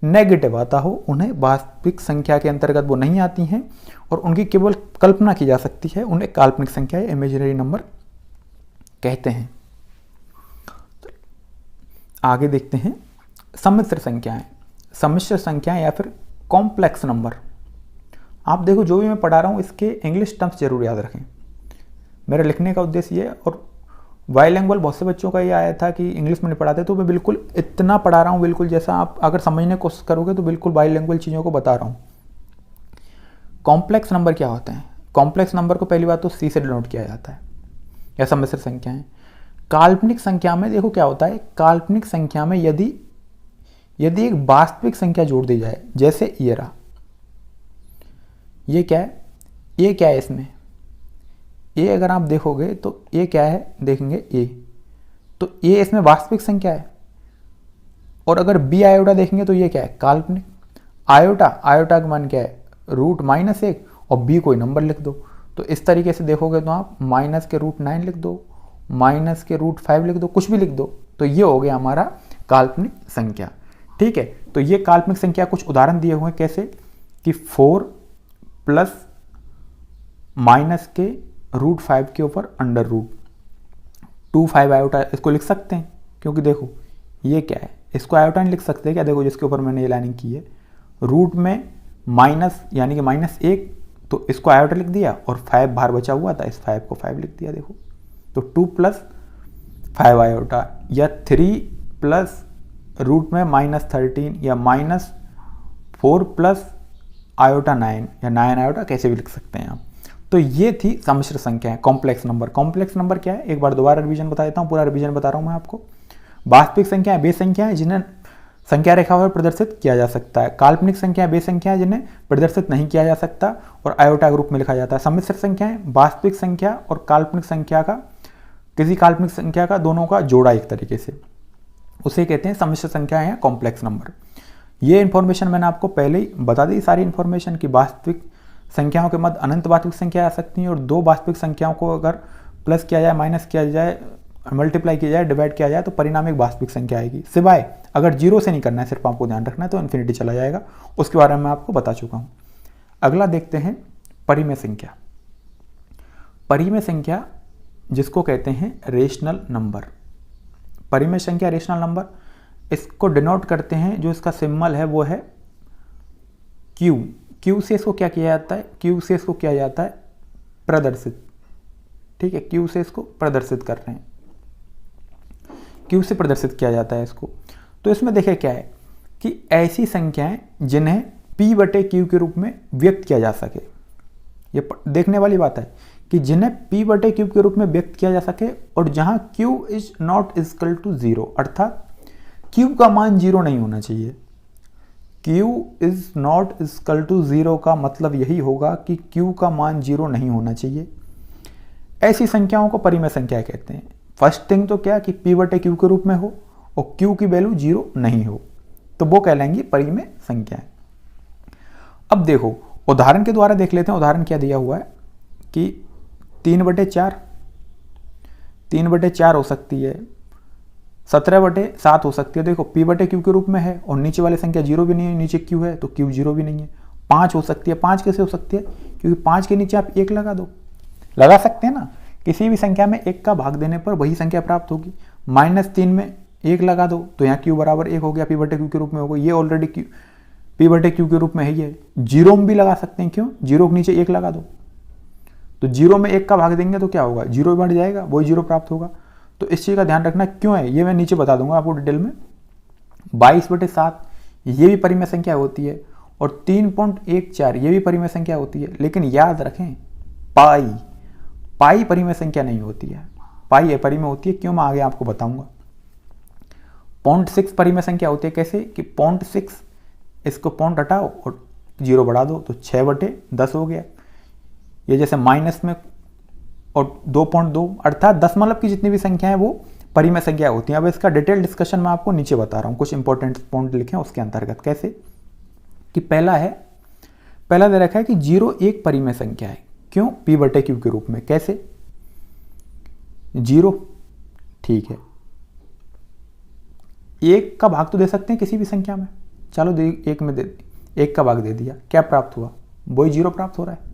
नेगेटिव आता हो उन्हें वास्तविक संख्या के अंतर्गत वो नहीं आती हैं, और उनकी केवल कल्पना की जा सकती है, उन्हें काल्पनिक संख्या या इमेजिनरी नंबर कहते हैं। आगे देखते हैं सम्मिश्र संख्याएं। सम्मिश्र संख्याएं या फिर कॉम्प्लेक्स नंबर। आप देखो जो भी मैं पढ़ा रहा हूँ इसके इंग्लिश टर्म्स जरूर याद रखें, मेरा लिखने का उद्देश्य ये है। और बाइलिंगुअल बहुत से बच्चों का ये आया था कि इंग्लिश में नहीं पढ़ाते, तो मैं बिल्कुल इतना पढ़ा रहा हूँ, बिल्कुल जैसा आप अगर समझने की कोशिश करोगे तो बिल्कुल बाइलिंगुअल चीज़ों को बता रहा हूँ। कॉम्प्लेक्स नंबर क्या होते हैं, कॉम्प्लेक्स नंबर को पहली बात तो सी से डिनोट किया जाता है, या सम्मिश्र संख्या है। काल्पनिक संख्या में देखो क्या होता है, काल्पनिक संख्या में यदि एक वास्तविक संख्या जोड़ दी जाए, जैसे ये रहा, ये क्या है, ये क्या है इसमें, ये अगर आप देखोगे तो ये क्या है, देखेंगे ये, तो ये इसमें वास्तविक संख्या है। और अगर बी आयोटा देखेंगे तो ये क्या है, काल्पनिक। आयोटा का मान क्या है, रूट -1, और बी कोई नंबर लिख दो। तो इस तरीके से देखोगे तो आप माइनस के रूट 9 लिख दो, माइनस के रूट 5 लिख दो, कुछ भी लिख दो, तो ये हो गया हमारा काल्पनिक संख्या। ठीक है, तो ये काल्पनिक संख्या कुछ उदाहरण दिए हुए हैं, कैसे कि 4 प्लस माइनस के रूट 5 के ऊपर अंडर रूट 2 आयोटा, इसको लिख सकते हैं, क्योंकि देखो ये क्या है, इसको आयोटा नहीं लिख सकते क्या, देखो जिसके ऊपर मैंने ये लाइनिंग की है, रूट में माइनस यानी कि -1, तो इसको आयोटा लिख दिया, और 5 बाहर बचा हुआ था, इस 5 को 5 लिख दिया। देखो तो 2 + 5 आयोटा, या 3 + रूट में -13 या -4 प्लस आयोटा 9 या 9 आयोटा कैसे भी लिख सकते हैं आप। तो ये थी सम्मिश्र संख्या है, कॉम्प्लेक्स नंबर। कॉम्प्लेक्स नंबर क्या है, एक बार दोबारा रिवीजन बता देता हूँ, पूरा रिवीजन बता रहा हूँ मैं आपको। वास्तविक संख्याएं वे संख्याएं जिन्हें संख्या रेखा पर प्रदर्शित किया जा सकता है। काल्पनिक संख्याएं वे संख्याएं जिन्हें प्रदर्शित नहीं किया जा सकता और आयोटा के रूप में लिखा जाता है। सम्मिश्र संख्याएं वास्तविक संख्या और काल्पनिक संख्या का, किसी काल्पनिक संख्या का दोनों का जोड़ा एक तरीके से, उसे कहते हैं सम्मिश्र संख्याएं या कॉम्प्लेक्स नंबर। ये इन्फॉर्मेशन मैंने आपको पहले ही बता दी, सारी इन्फॉर्मेशन की वास्तविक संख्याओं के मध्य अनंत वास्तविक संख्या आ सकती हैं और दो वास्तविक संख्याओं को अगर प्लस किया जाए, माइनस किया जाए, मल्टीप्लाई किया जाए, डिवाइड किया जाए तो परिणाम एक वास्तविक संख्या आएगी। सिवाय अगर जीरो से नहीं करना है, सिर्फ आपको ध्यान रखना है, तो इन्फिनिटी चला जाएगा। उसके बारे में मैं आपको बता चुका हूँ। अगला देखते हैं परिमेय संख्या। परिमेय संख्या जिसको कहते हैं रेशनल नंबर। परिमेय संख्या रेशनल नंबर, इसको डिनोट करते हैं, जो इसका सिंबल है वो है क्यू। क्यू से इसको क्या किया जाता है, क्यू से इसको किया जाता है प्रदर्शित। ठीक है, क्यू से इसको प्रदर्शित कर रहे हैं, क्यू से प्रदर्शित किया जाता है इसको। तो इसमें देखिए क्या है कि ऐसी संख्याएं जिन्हें P बटे क्यू के रूप में व्यक्त किया जा सके। ये देखने वाली बात है कि जिन्हें P बटे क्यू के रूप में व्यक्त किया जा सके और जहां Q is not equal to 0, अर्थात Q का मान 0 नहीं होना चाहिए। Q is not equal to 0 का मतलब यही होगा कि Q का मान 0 नहीं होना चाहिए। ऐसी संख्याओं को परिमेय संख्या कहते हैं। फर्स्ट थिंग तो क्या कि P बटे क्यू के रूप में हो और Q की वैल्यू 0 नहीं हो, तो वो कहलाएंगी परिमेय संख्याएं। अब देखो उदाहरण के द्वारा देख लेते हैं। उदाहरण क्या दिया हुआ है कि 3/4, 3/4 हो सकती है, 17/7 हो सकती है। देखो P बटे क्यू के रूप में है और नीचे वाली संख्या 0 भी नहीं है, नीचे Q है तो Q 0 भी नहीं है। 5 हो सकती है। 5 कैसे हो सकती है, क्योंकि 5 के नीचे आप 1 लगा दो, लगा सकते हैं ना। किसी भी संख्या में 1 का भाग देने पर वही संख्या प्राप्त होगी। -3 में 1 लगा दो तो यहाँ Q बराबर 1 हो गया, P बटे क्यू के रूप में होगा। ये ऑलरेडी P बटे क्यू के रूप में है ही है। 0 में भी लगा सकते हैं, क्यों, 0 के नीचे 1 लगा दो तो 0 में 1 का भाग देंगे तो क्या होगा, 0 बढ़ जाएगा, वही 0 प्राप्त होगा। तो इस चीज़ का ध्यान रखना क्यों है ये मैं नीचे बता दूंगा आपको डिटेल में। 22/7 ये भी परिमेय संख्या होती है और 3.14 ये भी परिमेय संख्या होती है। लेकिन याद रखें पाई परिमेय संख्या नहीं होती है, पाई परिमेय होती है। क्यों, मैं आगे आपको बताऊंगा। 0.6 परिमेय संख्या होती है। कैसे कि 0.6, इसको पॉइंट हटाओ और 0 बढ़ा दो तो 6/10 हो गया। ये जैसे माइनस में और 2.2 अर्थात दशमलव की जितनी भी संख्या है वो परिमेय संख्या होती है। अब इसका डिटेल डिस्कशन मैं आपको नीचे बता रहा हूँ, कुछ इंपॉर्टेंट पॉइंट लिखे हैं उसके अंतर्गत। कैसे कि पहला दे रखा है कि 0 एक परिमेय संख्या है। क्यों, P बटे क्यू के रूप में। कैसे 0, ठीक है, 1 का भाग तो दे सकते हैं किसी भी संख्या में। चलो 1 में 1 का भाग दे दिया, क्या प्राप्त हुआ, वही 0 प्राप्त हो रहा है।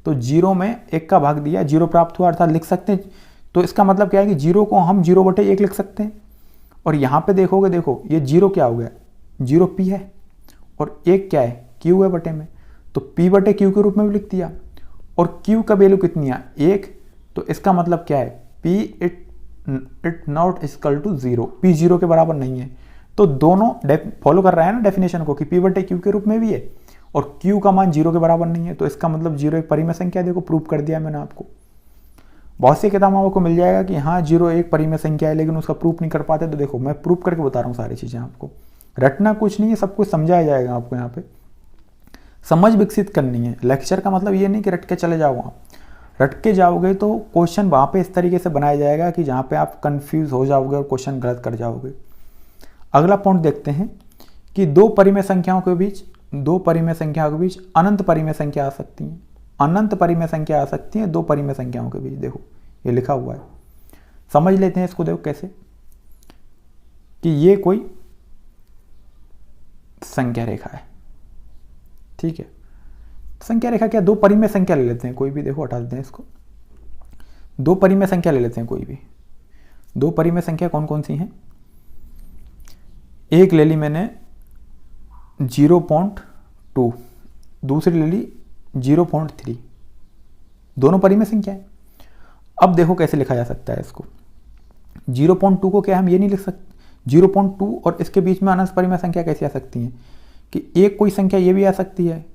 तो 0 में 1 का भाग दिया, 0 प्राप्त हुआ, अर्थात लिख सकते हैं। तो इसका मतलब क्या है कि 0 को हम 0/1 लिख सकते हैं। और यहाँ पे देखोगे, देखो ये 0 क्या हो गया, 0 P है और 1 क्या है, Q है बटे में, तो P बटे क्यू के रूप में भी लिख दिया। और Q का वैल्यू कितनी है, 1, तो इसका मतलब क्या है, P it not equal to 0, P 0 के बराबर नहीं है। तो दोनों फॉलो कर रहा है ना डेफिनेशन को कि P बटे क्यू के रूप में भी है और Q का मान 0 के बराबर नहीं है। तो इसका मतलब 0 एक परिमेय संख्या, देखो प्रूव कर दिया मैंने आपको। बहुत सी किताबों को मिल जाएगा कि हाँ 0 एक परिमेय संख्या है, लेकिन उसका प्रूफ नहीं कर पाते। तो देखो मैं प्रूफ करके बता रहा हूँ सारी चीज़ें आपको। रटना कुछ नहीं है, सब कुछ समझाया जाएगा आपको। यहाँ पे समझ विकसित करनी है। लेक्चर का मतलब ये नहीं कि रट के चले जाओ। आप रट के जाओगे तो क्वेश्चन वहाँ पे इस तरीके से बनाया जाएगा कि जहाँ पे आप कंफ्यूज हो जाओगे और क्वेश्चन गलत कर जाओगे। अगला पॉइंट देखते हैं कि दो परिमेय संख्याओं के बीच अनंत परिमेय संख्या आ सकती है। अनंत परिमेय संख्या आ सकती है दो परिमेय संख्याओं के बीच। देखो ये लिखा हुआ है, समझ लेते हैं इसको। देखो कैसे कि ये कोई संख्या रेखा है, ठीक है। संख्या रेखा क्या, दो परिमेय संख्या ले लेते हैं कोई भी। देखो हटा देते हैं इसको, दो परिमेय संख्या ले लेते हैं कोई भी। दो परिमेय संख्या कौन कौन सी हैं, एक ले ली मैंने 0.2, दूसरी ले ली 0.3, दोनों परिमेय संख्या है। अब देखो कैसे लिखा जा सकता है इसको। 0.2 को क्या हम ये नहीं लिख सकते, 0.2 और इसके बीच में अनंत परिमेय संख्या कैसे आ सकती है कि एक कोई संख्या ये भी आ सकती है,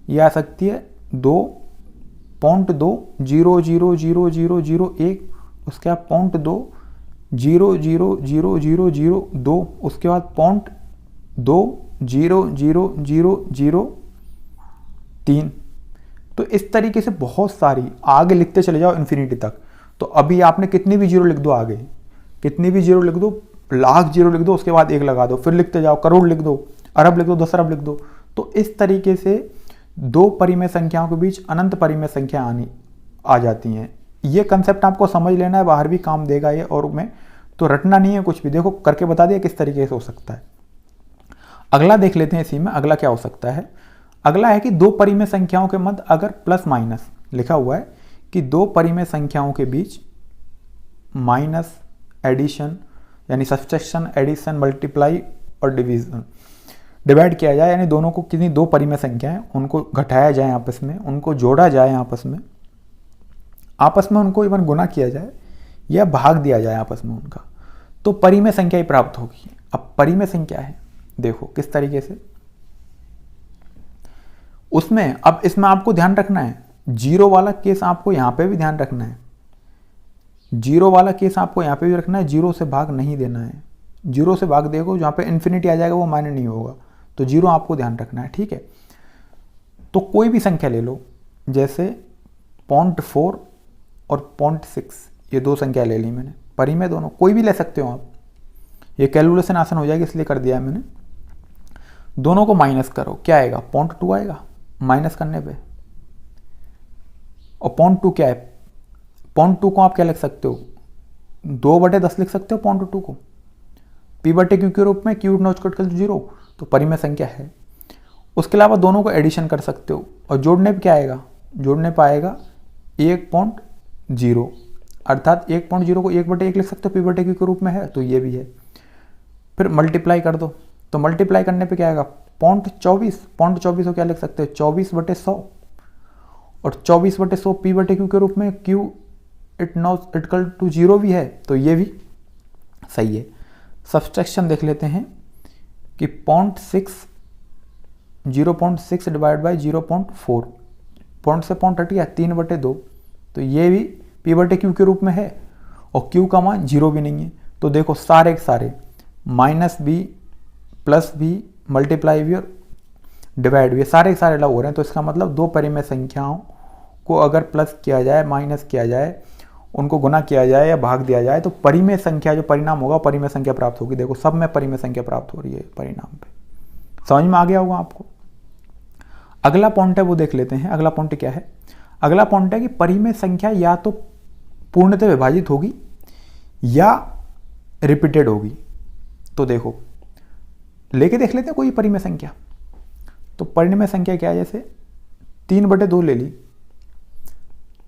ये आ सकती है 2.2 0 0 0 0 0 1, उसके बाद 0.2 0 0 0 0 0 2, उसके बाद 0.2 0 0 0 0 3। तो इस तरीके से बहुत सारी आगे लिखते चले जाओ इन्फिनिटी तक। तो अभी आपने कितनी भी जीरो लिख दो, आगे कितनी भी जीरो लिख दो, लाख जीरो लिख दो, उसके बाद एक लगा दो, फिर लिखते जाओ, करोड़ लिख दो, अरब लिख दो, 10 अरब लिख दो। तो इस तरीके से दो परिमेय संख्याओं के बीच अनंत परिमेय संख्या आ जाती हैं। ये कंसेप्ट आपको समझ लेना है, बाहर भी काम देगा ये, और में तो रटना नहीं है कुछ भी। देखो करके बता दिया किस तरीके से हो सकता है। अगला देख लेते हैं इसी में, अगला क्या हो सकता है। अगला है कि दो परिमेय संख्याओं के मध्य अगर प्लस माइनस लिखा हुआ है कि दो परिमेय संख्याओं के बीच माइनस, एडिशन यानी सब्ट्रैक्शन, एडिशन, मल्टीप्लाई और डिवीजन, डिवाइड किया जाए, यानी दोनों को कितनी दो परिमेय संख्या है उनको घटाया जाए आपस में, उनको जोड़ा जाए आपस में उनको इवन गुना किया जाए या भाग दिया जाए आपस में उनका, तो परिमेय संख्या ही प्राप्त होगी। अब परिमेय संख्या है, देखो किस तरीके से उसमें, अब इसमें आपको ध्यान रखना है, जीरो वाला केस आपको यहां पे भी ध्यान रखना है, जीरो वाला केस आपको यहां पे भी रखना है, जीरो से भाग नहीं देना है। जीरो से भाग देखो जहां पे इन्फिनिटी आ जाएगा वो मायने नहीं होगा, तो जीरो आपको ध्यान रखना है, ठीक है। तो कोई भी संख्या ले लो, जैसे 0.4 और 0.6, ये दो संख्या ले ली मैंने, परिमेय दोनों, कोई भी ले सकते हो आप, ये कैलकुलेशन आसान हो जाएगी इसलिए कर दिया है मैंने। दोनों को माइनस करो, क्या आएगा, 0.2 आएगा माइनस करने पे। और 0.2 क्या है, 0.2 को आप क्या लिख सकते हो, 2/10 लिख सकते हो 0.2 को, p/q के रूप में, q नॉट इक्वल टू 0, तो परिमेय संख्या है। उसके अलावा दोनों को एडिशन कर सकते हो, और जोड़ने पे क्या आएगा, जोड़ने पे आएगा 1.0, अर्थात 1.0 को 1/1 लिख सकते हो, p/q के रूप में है, तो ये भी है। फिर मल्टीप्लाई कर दो, तो मल्टीप्लाई करने पे क्या आएगा, 0.24 को क्या लिख सकते हो, 24/100, और 24/100 p/q के रूप में, q it not equal to 0 भी है, तो ये भी सही है। सब्सट्रैक्शन देख लेते हैं कि 0.6 डिवाइड बाई 0.4, पॉइंट से पॉइंट हट गया, 3/2, तो ये भी p/q के रूप में है, और q का मान 0 भी नहीं है। तो देखो सारे के सारे माइनस भी, प्लस भी, मल्टीप्लाई भी और डिवाइड भी, सारे के सारे अलग हो रहे हैं। तो इसका मतलब दो परिमेय संख्याओं को अगर प्लस किया जाए, माइनस किया जाए, उनको गुना किया जाए या भाग दिया जाए, तो परिमेय संख्या जो परिणाम होगा परिमेय संख्या प्राप्त होगी। देखो सब में परिमेय संख्या प्राप्त हो रही है परिणाम पे, समझ में आ गया होगा आपको। अगला पॉइंट है वो देख लेते हैं। अगला पॉइंट क्या है, अगला पॉइंट है कि परिमेय संख्या या तो पूर्णतः विभाजित होगी या रिपीटेड होगी। तो देखो लेके देख लेते हैं कोई परिमेय संख्या। तो परिमेय संख्या क्या है, जैसे 3/2 ले ली,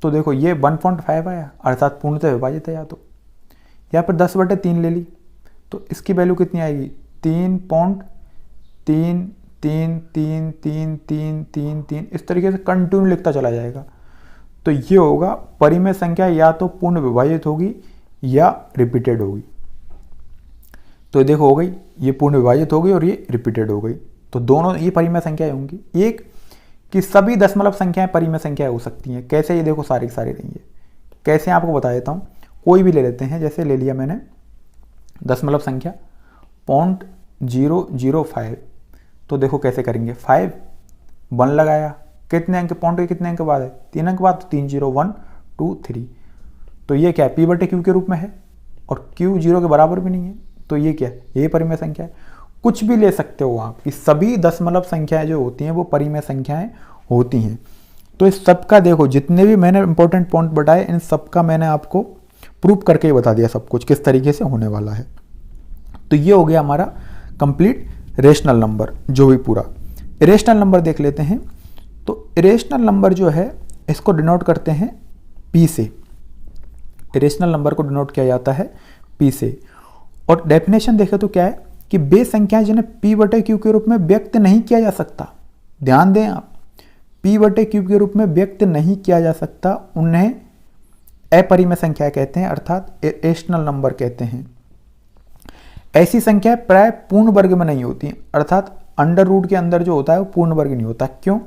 तो देखो ये 1.5 आया, अर्थात पूर्णतः विभाजित है। या फिर 10/3 ले ली, तो इसकी वैल्यू कितनी आएगी, 3.3333333, इस तरीके से कंटिन्यू लिखता चला जाएगा। तो ये होगा परिमेय संख्या या तो पूर्ण विभाजित होगी या रिपीटेड होगी। तो देखो हो गई, ये पूर्ण विभाजित हो गई और ये रिपीटेड हो गई। तो दोनों ये परिमेय संख्याएं होंगी। एक कि सभी दशमलव संख्याएं परिमेय संख्याएं हो सकती हैं। कैसे, ये देखो सारी की सारी रहेंगे। कैसे आपको बता देता हूँ, कोई भी ले लेते हैं, जैसे ले लिया मैंने दशमलव संख्या 0.005, तो देखो कैसे करेंगे, 5 1 लगाया, कितने अंक, पॉइंट के कितने अंक बाद है, 3 अंक बाद, तो 3 0 1 2 3। तो ये क्या है, p/q के रूप में है और q 0 के बराबर भी नहीं है, तो ये क्या है, ये परिमेय संख्या है। कुछ भी ले सकते हो आप कि सभी दशमलव संख्याएं जो होती हैं वो परिमेय संख्याएं होती हैं। तो इस सब का देखो, जितने भी मैंने इंपॉर्टेंट पॉइंट बताए, इन सब का मैंने आपको प्रूफ करके ही बता दिया सब कुछ किस तरीके से होने वाला है। तो ये हो गया हमारा कंप्लीट रेशनल नंबर, जो भी पूरा। इरेशनल नंबर देख लेते हैं। तो इरेशनल नंबर जो है इसको डिनोट करते हैं p से। इरेशनल नंबर को डिनोट किया जाता है p से। और डेफिनेशन देखें तो क्या है कि वे संख्याएं जिन्हें p/q के रूप में व्यक्त नहीं किया जा सकता, ध्यान दें आप, p/q के रूप में व्यक्त नहीं किया जा सकता, उन्हें अपरिमेय संख्या कहते हैं, अर्थात इरेशनल नंबर कहते हैं। ऐसी संख्याएं प्राय पूर्ण वर्ग में नहीं होती, अर्थात अंडर रूट के अंदर जो होता है वो पूर्ण वर्ग नहीं होता। क्यों?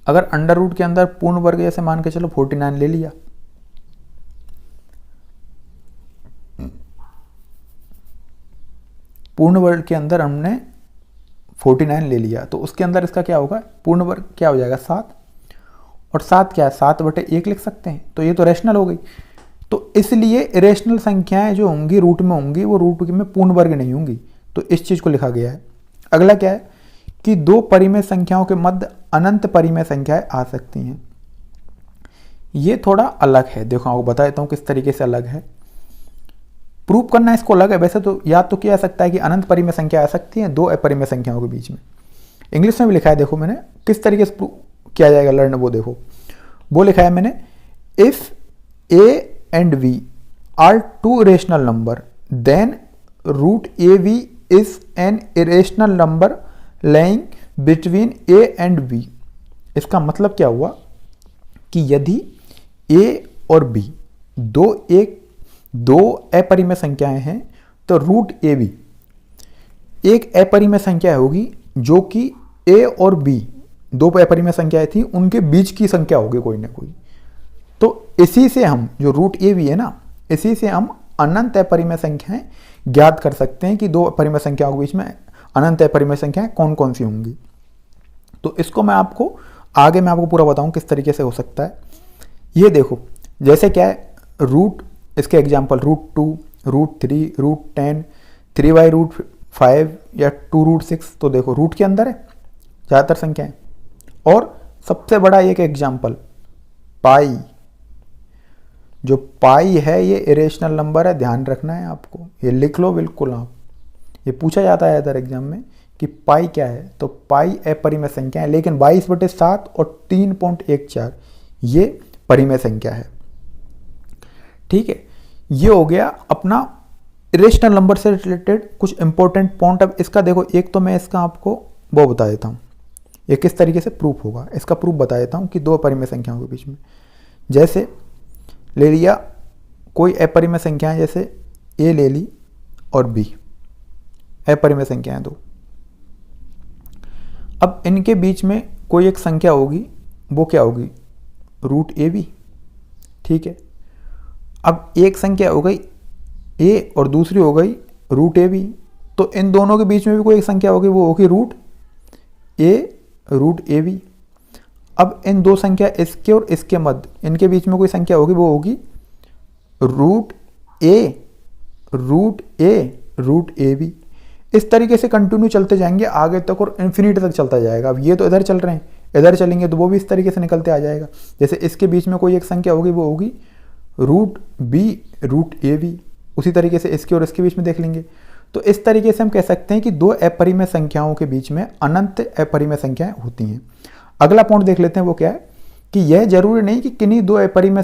अगर अंडर रूट के अंदर पूर्ण वर्ग जैसे मान के चलो 49 ले लिया, पूर्ण वर्ग के अंदर हमने 49 ले लिया, तो उसके अंदर इसका क्या होगा, पूर्ण वर्ग क्या हो जाएगा 7, और 7 क्या है 7/1 लिख सकते हैं। तो ये तो रेशनल हो गई। तो इसलिए इरेशनल संख्याएं जो होंगी रूट में होंगी वो रूट में पूर्ण वर्ग नहीं होंगी, तो इस चीज को लिखा गया है। अगला क्या है कि दो परिमेय संख्याओं के मध्य अनंत परिमेय संख्याएं आ सकती हैं। ये थोड़ा अलग है, देखो आपको बता देता हूं किस तरीके से अलग है। प्रूफ करना इसको अलग है। वैसे तो याद तो किया जा सकता है कि अनंत परिमेय संख्या आ सकती है दो अपरिमेय संख्याओं के बीच में। इंग्लिश में भी लिखा है, देखो मैंने किस तरीके से प्रूफ किया जाएगा लर्न, वो देखो वो लिखा है मैंने, if A and v are two rational number then root av is an irrational number lying between a and b। इसका मतलब क्या हुआ कि यदि a और b दो अपरिमेय संख्याएं हैं तो रूट ए बी एक अपरिमेय संख्या होगी जो कि a और b दो अपरिमेय संख्याएं थी उनके बीच की संख्या होगी कोई ना कोई। तो इसी से हम जो रूट ए भी है ना, इसी से हम अनंत अपरिमेय संख्याएं ज्ञात कर सकते हैं कि दो अपरिमेय संख्याओं के बीच में अनंत अपरिमेय संख्याएं कौन कौन सी होंगी। तो इसको मैं आपको आगे मैं आपको पूरा बताऊं किस तरीके से हो सकता है। ये देखो जैसे क्या है रूट, इसके एग्जाम्पल √2, √3, √10, 3/√5 या 2√6। तो देखो रूट के अंदर है ज़्यादातर संख्याएं। और सबसे बड़ा एक एग्जाम्पल पाई, जो पाई है ये इरेशनल नंबर है, ध्यान रखना है आपको, ये लिख लो बिल्कुल आप। ये पूछा जाता है इधर एग्जाम में कि पाई क्या है, तो पाई अपरिमेय संख्या है, लेकिन 22/7 और 3.14 ये परिमेय संख्या है। ठीक है, ये हो गया अपना इरेशनल नंबर से रिलेटेड कुछ इंपॉर्टेंट पॉइंट। अब इसका देखो, एक तो मैं इसका आपको वो बता देता हूँ ये किस तरीके से प्रूफ होगा। इसका प्रूफ बता देता हूँ कि दो अपरिमेय संख्याओं के बीच में, जैसे ले लिया कोई अपरिमेय संख्याएं, जैसे ए ले ली और बी अपरिमेय संख्याएं दो। अब इनके बीच में कोई एक संख्या होगी, वो क्या होगी रूट ए बी। ठीक है, अब एक संख्या हो गई ए और दूसरी हो गई रूट ए बी, तो इन दोनों के बीच में भी कोई एक संख्या होगी, वो होगी रूट ए बी। अब इन दो संख्या इसके और इसके मध्य, इनके बीच में कोई संख्या होगी, वो होगी रूट ए बी। इस तरीके से कंटिन्यू चलते जाएंगे आगे तक और इन्फिनिटी तक चलता जाएगा। अब ये तो इधर चल रहे हैं, इधर चलेंगे तो वो भी इस तरीके से निकलते आ जाएगा। जैसे इसके बीच में कोई एक संख्या होगी, वो होगी रूट ए बी। उसी तरीके से इसके और इसके बीच में देख लेंगे। तो इस तरीके से हम कह सकते हैं कि दो अपरिमेय संख्याओं के बीच में अनंत अपरिमेय संख्याएं होती हैं। अगला पॉइंट देख लेते हैं, वो क्या है कि यह जरूरी नहीं कि किन्हीं दो अपरिमेय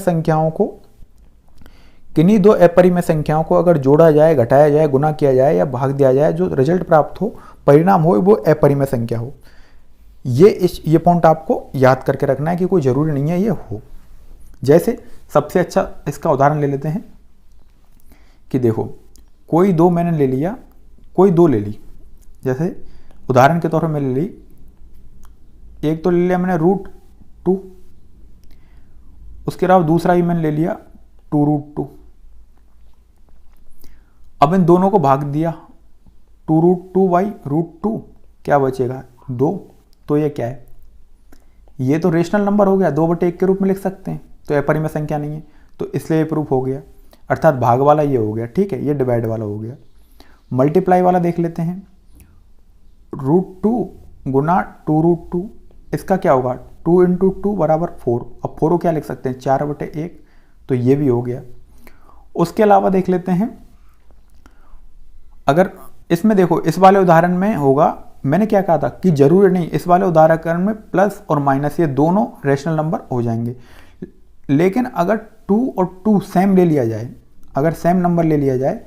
संख्याओं को अगर जोड़ा जाए, घटाया जाए, गुना किया जाए या भाग दिया जाए, जो रिजल्ट प्राप्त हो, परिणाम हो, वो अपरिमेय संख्या हो। ये पॉइंट आपको याद करके रखना है कि कोई जरूरी नहीं है ये हो। जैसे सबसे अच्छा इसका उदाहरण ले लेते हैं कि देखो कोई दो मैंने ले लिया, कोई दो ले ली। जैसे उदाहरण के तौर पर मैं ले ली, एक तो ले लिया मैंने √2, उसके अलावा दूसरा ही मैंने ले लिया 2√2। अब इन दोनों को भाग दिया 2√2/√2, क्या बचेगा 2। तो ये क्या है, ये तो रेशनल नंबर हो गया, 2/1 के रूप में लिख सकते हैं, तो अपरिमेय संख्या नहीं है, तो इसलिए ये प्रूफ हो गया। अर्थात भाग वाला ये हो गया। ठीक है, ये डिवाइड वाला हो गया। मल्टीप्लाई वाला देख लेते हैं, √2 गुना 2√2, इसका क्या होगा 2 × 2 = 4। अब 4 को क्या लिख सकते हैं 4/1, तो ये भी हो गया। उसके अलावा देख लेते हैं, अगर इसमें देखो इस वाले उदाहरण में होगा, मैंने क्या कहा था कि जरूरी नहीं, इस वाले उदाहरण में प्लस और माइनस ये दोनों रेशनल नंबर हो जाएंगे। लेकिन अगर 2 और 2 सेम ले लिया जाए, अगर सेम नंबर ले लिया जाए,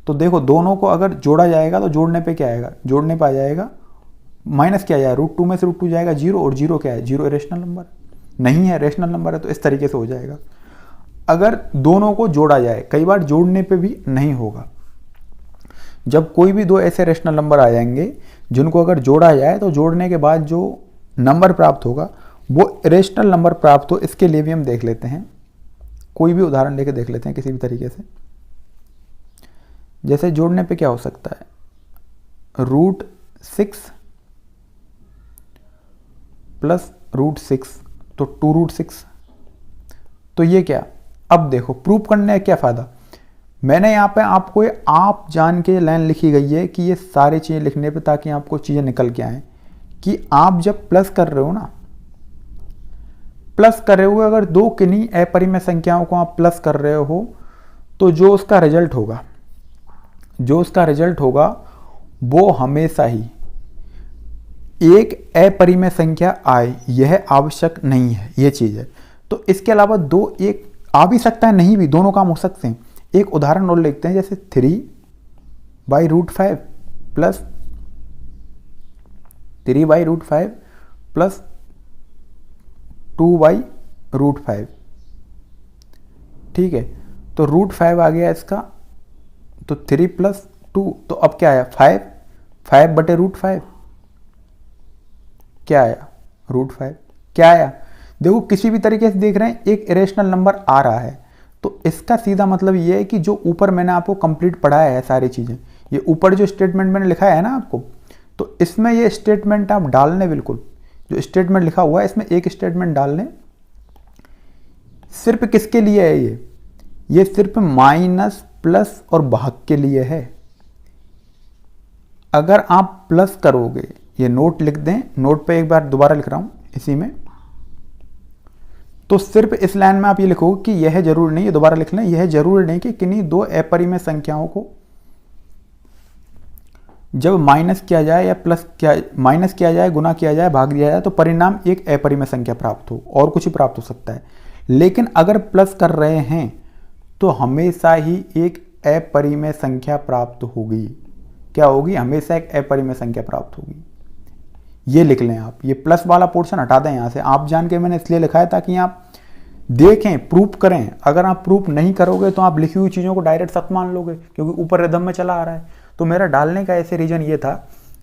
तो देखो दोनों को अगर जोड़ा जाएगा तो जोड़ने पे क्या आएगा, जोड़ने पे आ जाएगा माइनस क्या जाएगा, √2 में से √2 जाएगा 0, और 0 क्या है 0 रेशनल नंबर नहीं है, रेशनल नंबर है, तो इस तरीके से हो जाएगा। अगर दोनों को जोड़ा जाए, कई बार जोड़ने पे भी नहीं होगा, जब कोई भी दो ऐसे रेशनल नंबर आ जाएंगे जिनको अगर जोड़ा जाए तो जोड़ने के बाद जो नंबर प्राप्त होगा वो रेशनल नंबर प्राप्त हो, इसके लिए भी हम देख लेते हैं, कोई भी उदाहरण लेके देख लेते हैं किसी भी तरीके से। जैसे जोड़ने पे क्या हो सकता है, √6 प्लस √6 तो 2√6। तो ये क्या, अब देखो प्रूफ करने का क्या फ़ायदा, मैंने यहाँ पे आपको आप जान के लाइन लिखी गई है कि ये सारी चीज़ें लिखने पे ताकि आपको चीज़ें निकल के आए कि आप जब प्लस कर रहे हो ना, प्लस कर रहे हो, अगर दो किन्हीं अपरिमेय संख्याओं को आप प्लस कर रहे हो तो जो उसका रिजल्ट होगा वो हमेशा ही एक अपरिमेय संख्या आए, यह आवश्यक नहीं है, ये चीज़ है। तो इसके अलावा दो एक आ भी सकता है, नहीं भी, दोनों काम हो सकते हैं। एक उदाहरण और लिखते हैं, जैसे 3/√5 प्लस 3/√5 प्लस 2/√5, ठीक है। तो √5 आ गया इसका, तो 3 + 2, तो अब क्या आया 5/√5 क्या आया, √5 क्या आया। देखो किसी भी तरीके से देख रहे हैं एक इरेशनल नंबर आ रहा है, तो इसका सीधा मतलब ये है कि जो ऊपर मैंने आपको कंप्लीट पढ़ाया है सारी चीज़ें, ये ऊपर जो स्टेटमेंट मैंने लिखा है ना आपको, तो इसमें ये स्टेटमेंट आप डालने, बिल्कुल जो स्टेटमेंट लिखा हुआ है इसमें एक स्टेटमेंट डालने। सिर्फ किसके लिए है ये सिर्फ माइनस, प्लस और भाग के लिए है। अगर आप प्लस करोगे, ये नोट लिख दें, नोट पे एक बार दोबारा लिख रहा हूं इसी में, तो सिर्फ इस लाइन में आप ये लिखोगे कि यह जरूरी नहीं, ये दोबारा लिख लें, यह जरूरी नहीं कि किन्हीं दो अपरिमेय संख्याओं को जब माइनस किया जाए या माइनस किया जाए, गुना किया जाए, भाग दिया जाए तो परिणाम एक अपरिमेय संख्या प्राप्त हो, और कुछ ही प्राप्त हो सकता है। लेकिन अगर प्लस कर रहे हैं तो हमेशा ही एक अपरिमेय संख्या प्राप्त होगी। क्या होगी, हमेशा एक अपरिमेय संख्या प्राप्त होगी। ये लिख लें आप, ये प्लस वाला पोर्शन हटा दें यहाँ से, आप जान के मैंने इसलिए लिखा है ताकि आप देखें, प्रूफ करें। अगर आप प्रूफ नहीं करोगे तो आप लिखी हुई चीज़ों को डायरेक्ट सत्य मान लोगे, क्योंकि ऊपर रिदम में चला आ रहा है। तो मेरा डालने का ऐसे रीजन ये था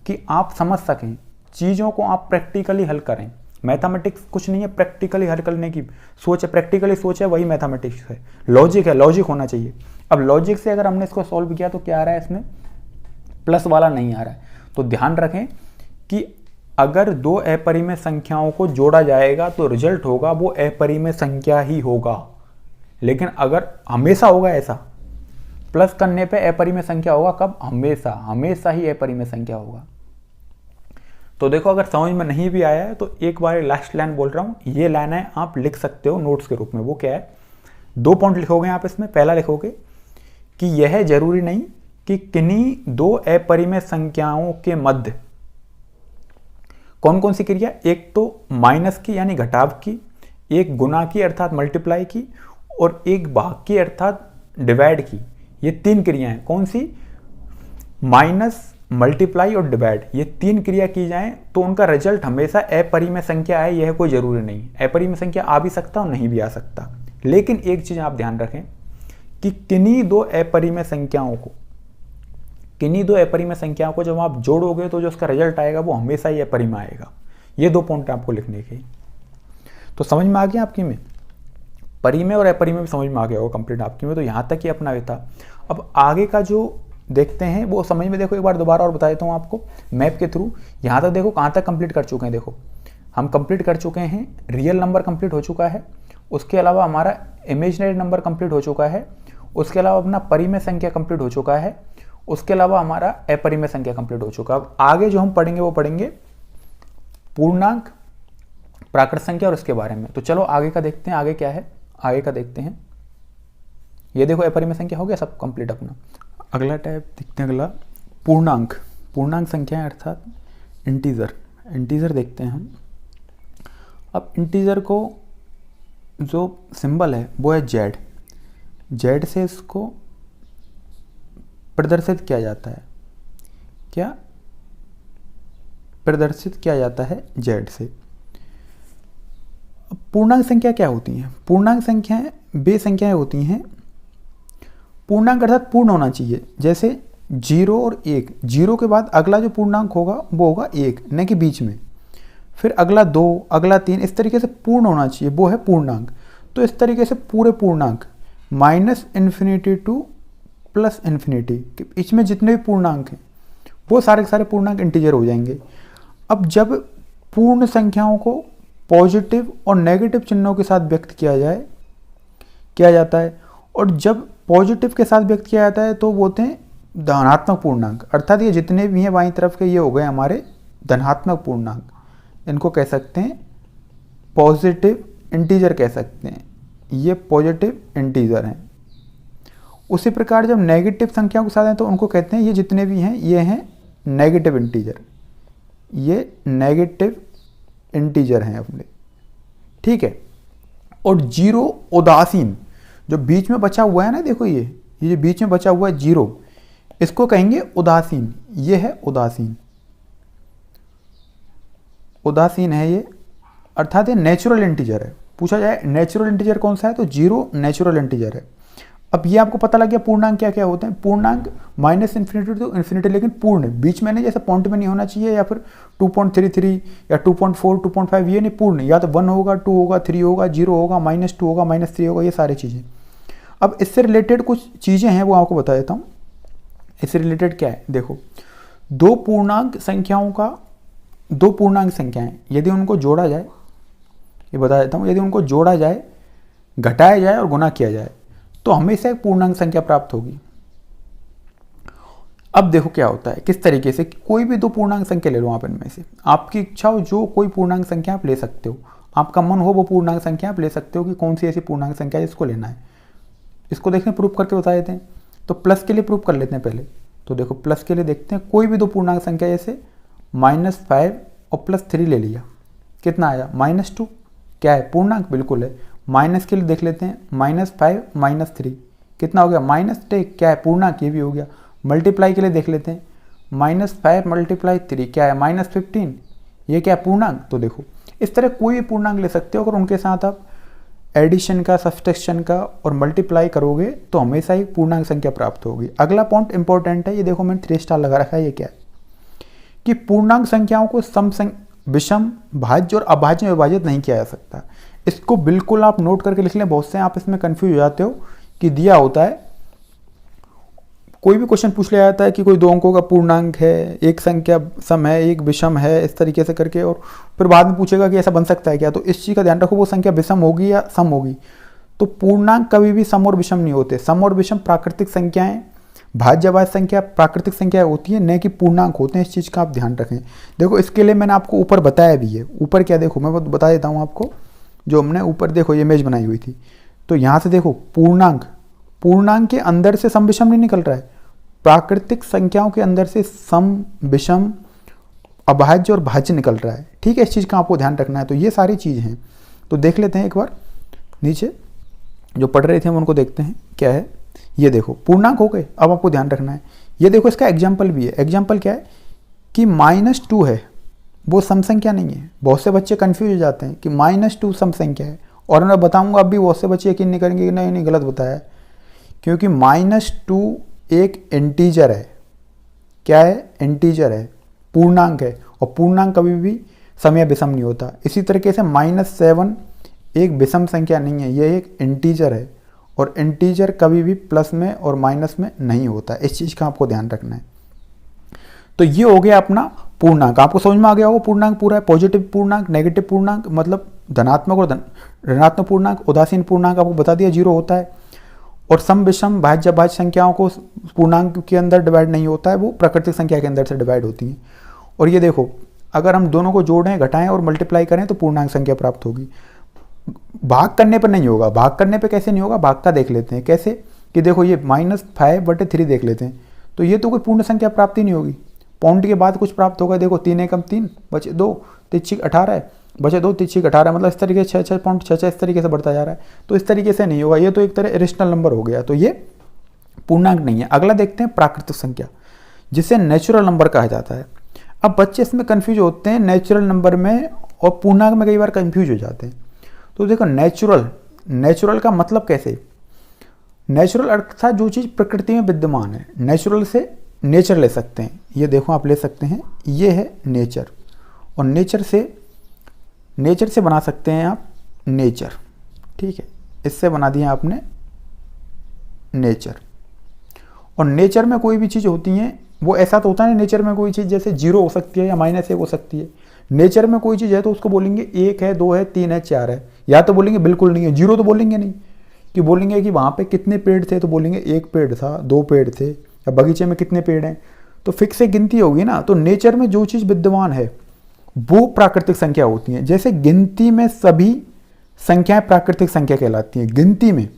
कि आप समझ सकें चीज़ों को, आप प्रैक्टिकली हल करें। मैथमेटिक्स कुछ नहीं है, प्रैक्टिकली हल करने की सोच है, प्रैक्टिकली सोच है, वही मैथमेटिक्स है। लॉजिक है, लॉजिक होना चाहिए। अब लॉजिक से अगर हमने इसको सॉल्व किया तो क्या आ रहा है, इसमें प्लस वाला नहीं आ रहा है। तो ध्यान रखें कि अगर दो अपरिमेय संख्याओं को जोड़ा जाएगा तो रिजल्ट होगा वो अपरिमेय संख्या ही होगा। लेकिन अगर हमेशा होगा ऐसा, प्लस करने पे अपरिमेय संख्या होगा, कब, हमेशा ही अपरिमेय संख्या होगा। तो देखो अगर समझ में नहीं भी आया है तो एक बार लास्ट लाइन बोल रहा हूँ, ये लाइन है आप लिख सकते हो नोट्स के रूप में। वो क्या है, 2 पॉइंट लिखोगे आप इसमें। पहला लिखोगे कि यह जरूरी नहीं कि किन्हीं दो अपरिमेय संख्याओं के मध्य कौन कौन सी क्रिया, एक तो माइनस की यानी घटाव की, एक गुना की अर्थात मल्टीप्लाई की, और एक भाग की अर्थात डिवाइड की। ये 3 क्रियाएं, कौन सी, माइनस, मल्टीप्लाई और डिवाइड, ये 3 क्रिया की जाएं तो उनका रिजल्ट हमेशा अपरिमेय संख्या आए, यह कोई जरूरी नहीं। अपरिमेय संख्या आ भी सकता और नहीं भी आ सकता। लेकिन एक चीज आप ध्यान रखें कि किन्हीं दो अपरिमेय संख्याओं को जब आप जोड़ोगे तो जो उसका रिजल्ट आएगा वो हमेशा ही अपरिमेय आएगा। ये 2 पॉइंट आपको लिखने के। तो समझ में आ गया आपकी में, परिमेय और अपरिमेय भी समझ में आ गया होगा कंप्लीट आपकी में। तो यहाँ तक ही अपना ये था। अब आगे का जो देखते हैं वो समझ में, देखो एक बार दोबारा और बता देता हूँ आपको मैप के थ्रू। यहाँ तक देखो कहाँ तक कंप्लीट कर चुके हैं। देखो हम कंप्लीट कर चुके हैं, रियल नंबर कंप्लीट हो चुका है, उसके अलावा हमारा इमेजिनरी नंबर कंप्लीट हो चुका है, उसके अलावा अपना परिमेय संख्या कंप्लीट हो चुका है, उसके अलावा हमारा अपरिमेय संख्या कंप्लीट हो चुका है। अब आगे जो हम पढ़ेंगे वो पढ़ेंगे पूर्णांक, प्राकृत संख्या और इसके बारे में। तो चलो आगे का देखते हैं, आगे क्या है आगे का देखते हैं। ये देखो अपरिमेय संख्या हो गया सब कंप्लीट अपना। अगला टाइप देखते हैं, अगला पूर्णांक संख्या अर्थात इंटीजर देखते हैं हम। अब इंटीजर को जो सिंबल है वो है जेड से इसको प्रदर्शित किया जाता है। क्या प्रदर्शित किया जाता है, जेड से। पूर्णांक संख्या क्या होती हैं, पूर्णांक संख्याएं वे संख्याएं होती हैं, पूर्णांक अर्थात पूर्ण होना चाहिए। जैसे जीरो और एक, जीरो के बाद अगला जो पूर्णांक होगा वो होगा एक, न कि बीच में, फिर अगला दो, अगला तीन, इस तरीके से पूर्ण होना चाहिए, वो है पूर्णांक। तो इस तरीके से पूरे पूर्णांक minus infinity to plus infinity के बीच में जितने भी पूर्णांक हैं वो सारे के सारे पूर्णांक इंटीजर हो जाएंगे। अब जब पूर्ण संख्याओं को पॉजिटिव और नेगेटिव चिन्हों के साथ व्यक्त किया जाता है, और जब पॉजिटिव के साथ व्यक्त किया जाता है तो बोलते हैं धनात्मक पूर्णांक, अर्थात ये जितने भी हैं बाईं तरफ के ये हो गए हमारे धनात्मक पूर्णांक, इनको कह सकते हैं पॉजिटिव इंटीजर कह सकते हैं, ये पॉजिटिव इंटीजर हैं। उसी प्रकार जब नेगेटिव संख्याओं के साथ हैं तो उनको कहते हैं ये जितने भी हैं ये हैं नेगेटिव इंटीजर, ये नेगेटिव इंटीजर हैं अपने, ठीक है। और जीरो उदासीन जो बीच में बचा हुआ है ना, देखो ये जो बीच में बचा हुआ है जीरो, इसको कहेंगे उदासीन, ये है उदासीन, उदासीन है ये, अर्थात ये नेचुरल इंटीजर है। पूछा जाए नेचुरल इंटीजर कौन सा है तो जीरो नेचुरल इंटीजर है। अब ये आपको पता लग गया पूर्णांक क्या क्या होते हैं। पूर्णांक माइनस इन्फिनिटी टू इन्फिनिटी, लेकिन पूर्ण, बीच में नहीं, जैसे पॉइंट में नहीं होना चाहिए, या फिर 2.33 या 2.4 2.5, ये नहीं, पूर्ण या तो 1 होगा, 2 होगा, 3 होगा, 0 होगा, -2 होगा, -3 होगा, ये सारी चीज़ें। अब इससे रिलेटेड कुछ चीज़ें हैं वो आपको बता देता हूँ। इससे रिलेटेड क्या है, देखो दो पूर्णांक संख्याएं यदि उनको जोड़ा जाए, ये बता देता हूँ, यदि उनको जोड़ा जाए, घटाया जाए और गुना किया जाए तो हमेशा एक पूर्णांक संख्या प्राप्त होगी। अब देखो क्या होता है, किस तरीके से, कोई भी दो पूर्णांक संख्या ले लो आप, इनमें से आपकी इच्छा हो जो कोई पूर्णांक संख्या आप ले सकते हो, आपका मन हो वो पूर्णांक संख्या आप ले सकते हो कि कौन सी ऐसी पूर्णांक संख्या है जिसको लेना है। इसको देखने प्रूफ करके बता देते हैं। तो प्लस के लिए प्रूफ कर लेते हैं पहले। तो देखो प्लस के लिए देखते हैं, कोई भी दो पूर्णांक संख्या जैसे -5 और +3 ले लिया, कितना आया -2, क्या है पूर्णांक, बिल्कुल है। माइनस के लिए देख लेते हैं, -5 -3 कितना हो गया -3, क्या है पूर्णांक, ये भी हो गया। मल्टीप्लाई के लिए देख लेते हैं, -5 × 3 क्या है -15, ये क्या है पूर्णांक। तो देखो इस तरह कोई भी पूर्णांक ले सकते हो, अगर उनके साथ आप एडिशन का, सब्सट्रैक्शन का और मल्टीप्लाई करोगे तो हमेशा ही पूर्णांक संख्या प्राप्त होगी। अगला पॉइंट इंपॉर्टेंट है, ये देखो मैंने 3 स्टार लगा रखा है, ये क्या है कि पूर्णांक संख्याओं को विषम, भाज्य और अभाज्य में विभाजित नहीं किया जा सकता। इसको बिल्कुल आप नोट करके लिख लें, बहुत से आप इसमें कंफ्यूज हो जाते हो कि दिया होता है, कोई भी क्वेश्चन पूछ लिया जाता है कि कोई 2 अंकों का पूर्णांक है, एक संख्या सम है, एक विषम है, इस तरीके से करके, और फिर बाद में पूछेगा कि ऐसा बन सकता है क्या। तो इस चीज़ का ध्यान रखो, वो संख्या विषम होगी या सम होगी। तो पूर्णांक कभी भी सम और विषम नहीं होते। सम और विषम प्राकृतिक संख्याएं, भाज्यभाज्य संख्या प्राकृतिक संख्या होती है, न कि पूर्णांक होते हैं। इस चीज़ का आप ध्यान रखें। देखो इसके लिए मैंने आपको ऊपर बताया भी है, ऊपर क्या, देखो मैं बता देता हूँ आपको, जो हमने ऊपर देखो ये इमेज बनाई हुई थी, तो यहाँ से देखो पूर्णांक के अंदर से सम विषम नहीं निकल रहा है, प्राकृतिक संख्याओं के अंदर से सम विषम अभाज्य और भाज्य निकल रहा है, ठीक है। इस चीज़ का आपको ध्यान रखना है। तो ये सारी चीज़ हैं, तो देख लेते हैं एक बार, नीचे जो पढ़ रहे थे हम उनको देखते हैं क्या है। ये देखो पूर्णांक हो गए, अब आपको ध्यान रखना है। ये देखो इसका एग्जाम्पल भी है। एग्जाम्पल क्या है कि -2 है, वो सम संख्या नहीं है। बहुत से बच्चे कंफ्यूज हो जाते हैं कि -2 सम संख्या है, और मैं बताऊंगा अब भी बहुत से बच्चे यकीन नहीं करेंगे कि नहीं गलत बताया है, क्योंकि -2 एक इंटीजर है। क्या है, इंटीजर है, पूर्णांक है, और पूर्णांक कभी भी सम या विषम नहीं होता। इसी तरीके से -7 एक विषम संख्या नहीं है, यह एक इंटीजर है, और इंटीजर कभी भी प्लस में और माइनस में नहीं होता। इस चीज़ का आपको ध्यान रखना है। तो ये हो गया अपना पूर्णांक, आपको समझ में आ गया होगा। पूर्णांक पूरा है, पॉजिटिव पूर्णांक, नेगेटिव पूर्णांक मतलब धनात्मक और ऋणात्मक पूर्णांक, उदासीन पूर्णांक आपको बता दिया 0 होता है, और सम विषम भाज्य भाज्य संख्याओं को पूर्णांक के अंदर डिवाइड नहीं होता है, वो प्राकृतिक संख्या के अंदर से डिवाइड होती हैं। और ये देखो अगर हम दोनों को जोड़ें, घटाएं और मल्टीप्लाई करें तो पूर्णांक संख्या प्राप्त होगी। भाग करने पर नहीं होगा। भाग करने पे कैसे नहीं होगा, भाग का देख लेते हैं कैसे, कि देखो ये -5/3 देख लेते हैं, तो ये तो कोई पूर्ण संख्या प्राप्ति नहीं होगी। पॉइंट के बाद कुछ प्राप्त होगा, देखो 3 एकम 3 बचे 2, 3 18 है, बचे 2 3 18, मतलब इस तरीके से 6 इस तरीके से बढ़ता जा रहा है। तो इस तरीके से नहीं होगा, ये तो एक तरह इरेशनल नंबर हो गया, तो ये पूर्णांक नहीं है। अगला देखते हैं प्राकृतिक संख्या, जिसे नेचुरल नंबर कहा जाता है। अब बच्चे इसमें कन्फ्यूज होते हैं, नेचुरल नंबर में और पूर्णांक में कई बार कन्फ्यूज हो जाते हैं। तो देखो नेचुरल का मतलब कैसे, नेचुरल अर्थात जो चीज़ प्रकृति में विद्यमान है। नेचुरल से नेचर ले सकते हैं। ये देखो आप ले सकते हैं, ये है नेचर, और नेचर से बना सकते हैं आप नेचर। ठीक है, इससे बना दिया आपने नेचर। और नेचर में कोई भी चीज़ होती है वो ऐसा तो होता है, नेचर में कोई चीज़ जैसे 0 हो सकती है या -1 हो सकती है। नेचर में कोई चीज़ है तो उसको बोलेंगे 1 है, 2 है, 3 है, 4 है, या तो बोलेंगे बिल्कुल नहीं है। 0 तो बोलेंगे नहीं, कि बोलेंगे कि वहाँ पे कितने पेड़ थे, तो बोलेंगे 1 पेड़ था, 2 पेड़ थे, या बगीचे में कितने पेड़ हैं, तो फिक्स से गिनती होगी ना। तो नेचर में जो चीज़ विद्यमान है वो प्राकृतिक संख्या होती है। जैसे गिनती में सभी संख्याएं प्राकृतिक संख्या कहलाती हैं। गिनती में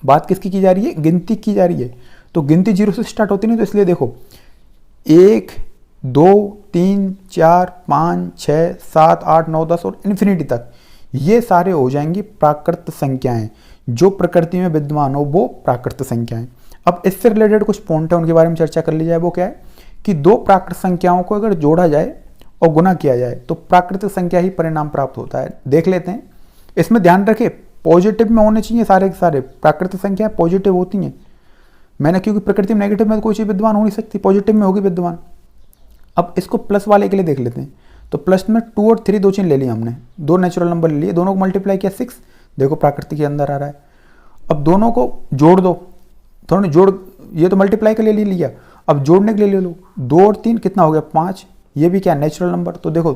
बात किसकी की जा रही है? गिनती की जा रही है। तो गिनती 0 से स्टार्ट होती नहीं, तो इसलिए देखो 1, 2, 3, 4, 5, 6, 7, 8, 9, 10 और इन्फिनिटी तक, ये सारे हो जाएंगी प्राकृत संख्याएं। जो प्रकृति में विद्यमान हो वो प्राकृत संख्याएं। अब इससे रिलेटेड कुछ पॉइंट है, उनके बारे में चर्चा कर ली जाए। वो क्या है कि दो प्राकृत संख्याओं को अगर जोड़ा जाए और गुना किया जाए तो प्राकृतिक संख्या ही परिणाम प्राप्त होता है। देख लेते हैं। इसमें ध्यान रखें, पॉजिटिव में होने चाहिए सारे के सारे। प्राकृतिक संख्या पॉजिटिव होती हैं। मैंने क्योंकि प्रकृति में नेगेटिव में तो कोई चीज़ विद्यमान हो नहीं सकती, पॉजिटिव में होगी विद्यमान। अब इसको प्लस वाले के लिए देख लेते हैं। तो प्लस में 2 और 3 दो चीज़ ले ली हमने, 2 नेचुरल नंबर ले लिए, दोनों को मल्टीप्लाई किया 6, देखो प्राकृतिक के अंदर आ रहा है। अब दोनों को जोड़ दो, थोड़ा जोड़, ये तो मल्टीप्लाई के लिए ले लिया, अब जोड़ने के लिए ले लो। 2 और 3 कितना हो गया? 5। ये भी क्या? Natural number. तो देखो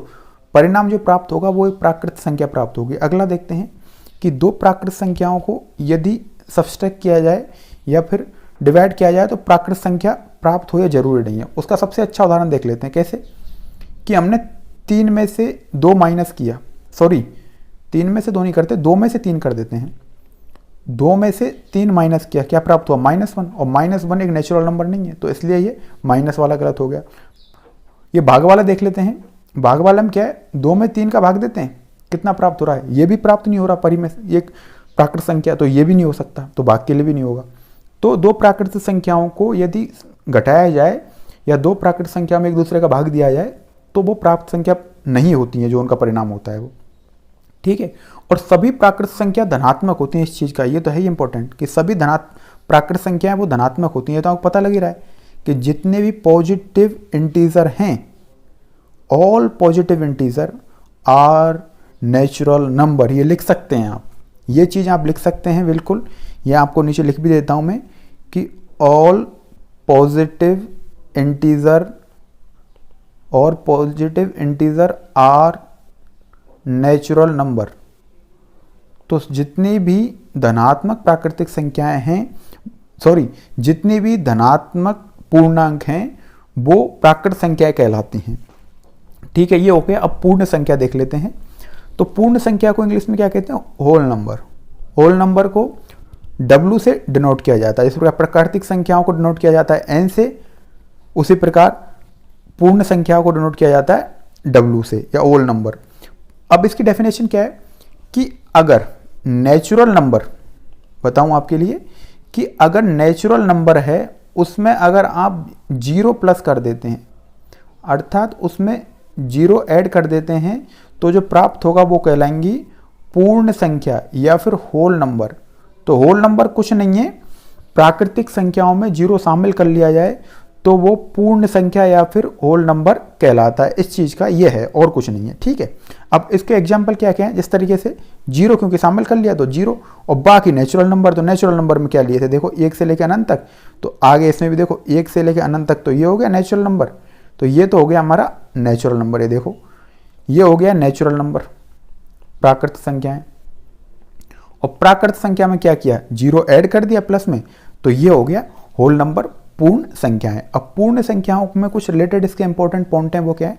परिणाम जो प्राप्त होगा वो एक प्राकृतिक संख्या प्राप्त होगी। अगला देखते हैं कि दो प्राकृतिक संख्याओं को यदि सब्सट्रैक्ट किया जाए या फिर डिवाइड किया जाए तो प्राकृतिक संख्या प्राप्त हो, या जरूरी नहीं है। उसका सबसे अच्छा उदाहरण देख लेते हैं। कैसे? कि हमने 3 में से 2 माइनस किया, सॉरी 3 में से 2 नहीं करते, 2 में से 3 कर देते हैं। 2 में से 3 माइनस किया, क्या प्राप्त हुआ? -1। और -1 एक नेचुरल नंबर नहीं है, तो इसलिए ये माइनस वाला गलत हो गया। ये भाग वाला देख लेते हैं। भाग वाला में क्या है? 2 में 3 का भाग देते हैं, कितना प्राप्त हो रहा है? ये भी प्राप्त नहीं हो रहा परी में, ये प्राकृतिक संख्या, तो ये भी नहीं हो सकता, तो भाग के लिए भी नहीं होगा। तो दो प्राकृतिक संख्याओं को यदि घटाया जाए या दो प्राकृतिक संख्या में एक दूसरे का भाग दिया जाए तो वो प्राप्त संख्या नहीं होती है, जो उनका परिणाम होता है वो। ठीक है। और सभी प्राकृतिक संख्या धनात्मक होती हैं। इस चीज़ का ये तो है ही इंपॉर्टेंट कि सभी प्राकृतिक संख्याएं वो धनात्मक होती हैं। तो आपको पता लग ही रहा है कि जितने भी पॉजिटिव इंटीजर हैं, all positive integer are natural number. ये लिख सकते हैं आप, ये चीज़ आप लिख सकते हैं बिल्कुल। ये आपको नीचे लिख भी देता हूं मैं कि ऑल पॉजिटिव इंटीजर और positive integer are natural number. तो जितनी भी धनात्मक प्राकृतिक संख्याएं हैं, सॉरी जितनी भी धनात्मक पूर्णांक हैं वो प्राकृतिक संख्याएं कहलाती हैं। ठीक है, ये हो गया। अब पूर्ण संख्या देख लेते हैं। तो पूर्ण संख्या को इंग्लिश में क्या कहते हैं? Whole number. होल नंबर को W से डिनोट किया जाता है। इस प्रकार प्राकृतिक संख्याओं को डिनोट किया जाता है N से, उसी प्रकार पूर्ण संख्याओं को डिनोट किया जाता है W से या होल नंबर। अब इसकी डेफिनेशन क्या है कि अगर नेचुरल नंबर, बताऊं आपके लिए, कि अगर नेचुरल नंबर है उसमें अगर आप 0 प्लस कर देते हैं, अर्थात उसमें 0 ऐड कर देते हैं, तो जो प्राप्त होगा वो कहलाएंगी पूर्ण संख्या या फिर होल नंबर। तो होल नंबर कुछ नहीं है, प्राकृतिक संख्याओं में 0 शामिल कर लिया जाए तो वो पूर्ण संख्या या फिर होल नंबर कहलाता है। इस चीज़ का ये है, और कुछ नहीं है। ठीक है। अब इसके एग्जाम्पल क्या क्या है? जिस तरीके से 0 क्योंकि शामिल कर लिया तो 0, और बाकी नेचुरल नंबर, तो नेचुरल नंबर में क्या लिए थे? देखो 1 से लेकर अनंत तक, तो आगे इसमें भी देखो 1 से लेकर अनंत तक, तो ये हो गया नेचुरल नंबर। तो ये तो हो गया हमारा नेचुरल नंबर। ये देखो ये हो गया नेचुरल नंबर, प्राकृतिक संख्याएं। और प्राकृतिक संख्या में क्या किया? 0 ऐड कर दिया प्लस में, तो ये हो गया होल नंबर, पूर्ण संख्याएं। अब पूर्ण संख्याओं में कुछ रिलेटेड इसके इंपॉर्टेंट पॉइंट हैं। वो क्या है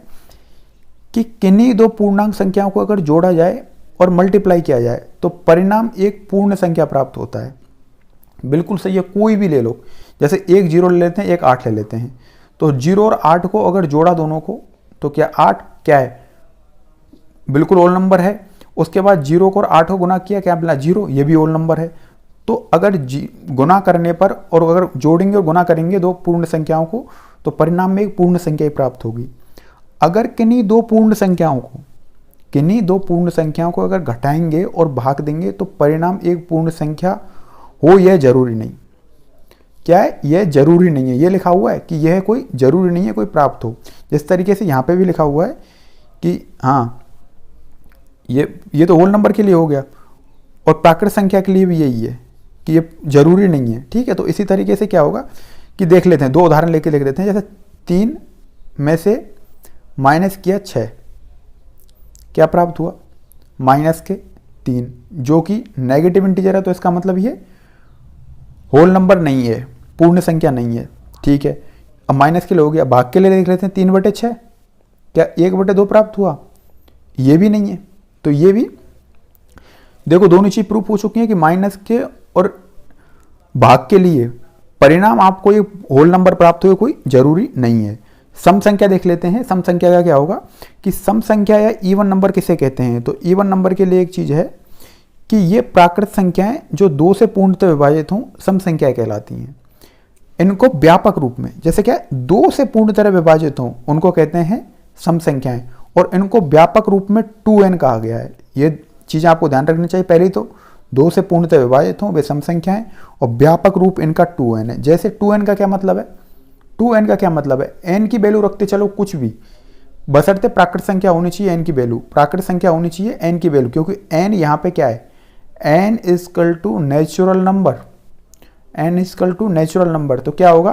कि किन्हीं दो पूर्णांक संख्याओं को अगर जोड़ा जाए और मल्टीप्लाई किया जाए तो परिणाम एक पूर्ण संख्या प्राप्त होता है। बिल्कुल सही है, कोई भी ले लो। जैसे एक 0 ले लेते हैं, एक 8 ले लेते हैं, तो 0 और 8 को अगर जोड़ा दोनों को तो क्या 8 क्या है? बिल्कुल होल नंबर है। उसके बाद 0 को और 8 को गुना किया, क्या मिला? 0। ये भी होल नंबर है। तो अगर गुना करने पर और अगर जोड़ेंगे और गुना करेंगे दो पूर्ण संख्याओं को तो परिणाम में एक पूर्ण संख्या प्राप्त होगी। अगर किन्हीं दो पूर्ण संख्याओं को अगर घटाएंगे और भाग देंगे तो परिणाम एक पूर्ण संख्या हो, यह जरूरी नहीं। क्या है, यह जरूरी नहीं है। ये लिखा हुआ है कि यह कोई जरूरी नहीं है कोई प्राप्त हो। जिस तरीके से यहाँ पे भी लिखा हुआ है कि हाँ ये तो होल नंबर के लिए हो गया, और प्राकृत संख्या के लिए भी यही है कि ये जरूरी नहीं है। ठीक है, तो इसी तरीके से क्या होगा कि देख लेते हैं, दो उदाहरण लेके लिख देते हैं। जैसे 3 में से माइनस किया 6, क्या प्राप्त हुआ, माइनस के 3, जो कि नेगेटिव इंटीजर है, तो इसका मतलब ये होल नंबर नहीं है, पूर्ण संख्या नहीं है। ठीक है, अब माइनस के लिए हो गया, भाग के लिए देख लेते हैं 3/6, क्या 1/2 प्राप्त हुआ, ये भी नहीं है। तो ये भी देखो दोनों चीज प्रूफ हो चुकी है कि माइनस के और भाग के लिए परिणाम आपको ये होल नंबर प्राप्त हो कोई जरूरी नहीं है। सम संख्या देख लेते हैं। सम संख्या का क्या होगा कि सम संख्या या इवन नंबर किसे कहते हैं, तो इवन नंबर के लिए एक चीज है कि ये प्राकृत संख्याएं जो 2 से पूर्णतः विभाजित हों सम संख्या कहलाती हैं। इनको व्यापक रूप में, जैसे क्या 2 से पूर्णतः विभाजित हों उनको कहते हैं सम संख्याएं, और इनको व्यापक रूप में 2n कहा गया है। ये चीज़ें आपको ध्यान रखनी चाहिए। पहले तो 2 से पूर्णतः विभाजित हों वे सम संख्याएं, और व्यापक रूप इनका 2n है। जैसे 2n का क्या मतलब है, 2n का क्या मतलब है, n की वैल्यू रखते चलो कुछ भी, बशर्ते प्राकृत संख्या होनी चाहिए n की वैल्यू, प्राकृत संख्या होनी चाहिए n की वैल्यू, क्योंकि n यहाँ पे क्या है, n is equal to natural number, n is equal to natural number. तो क्या होगा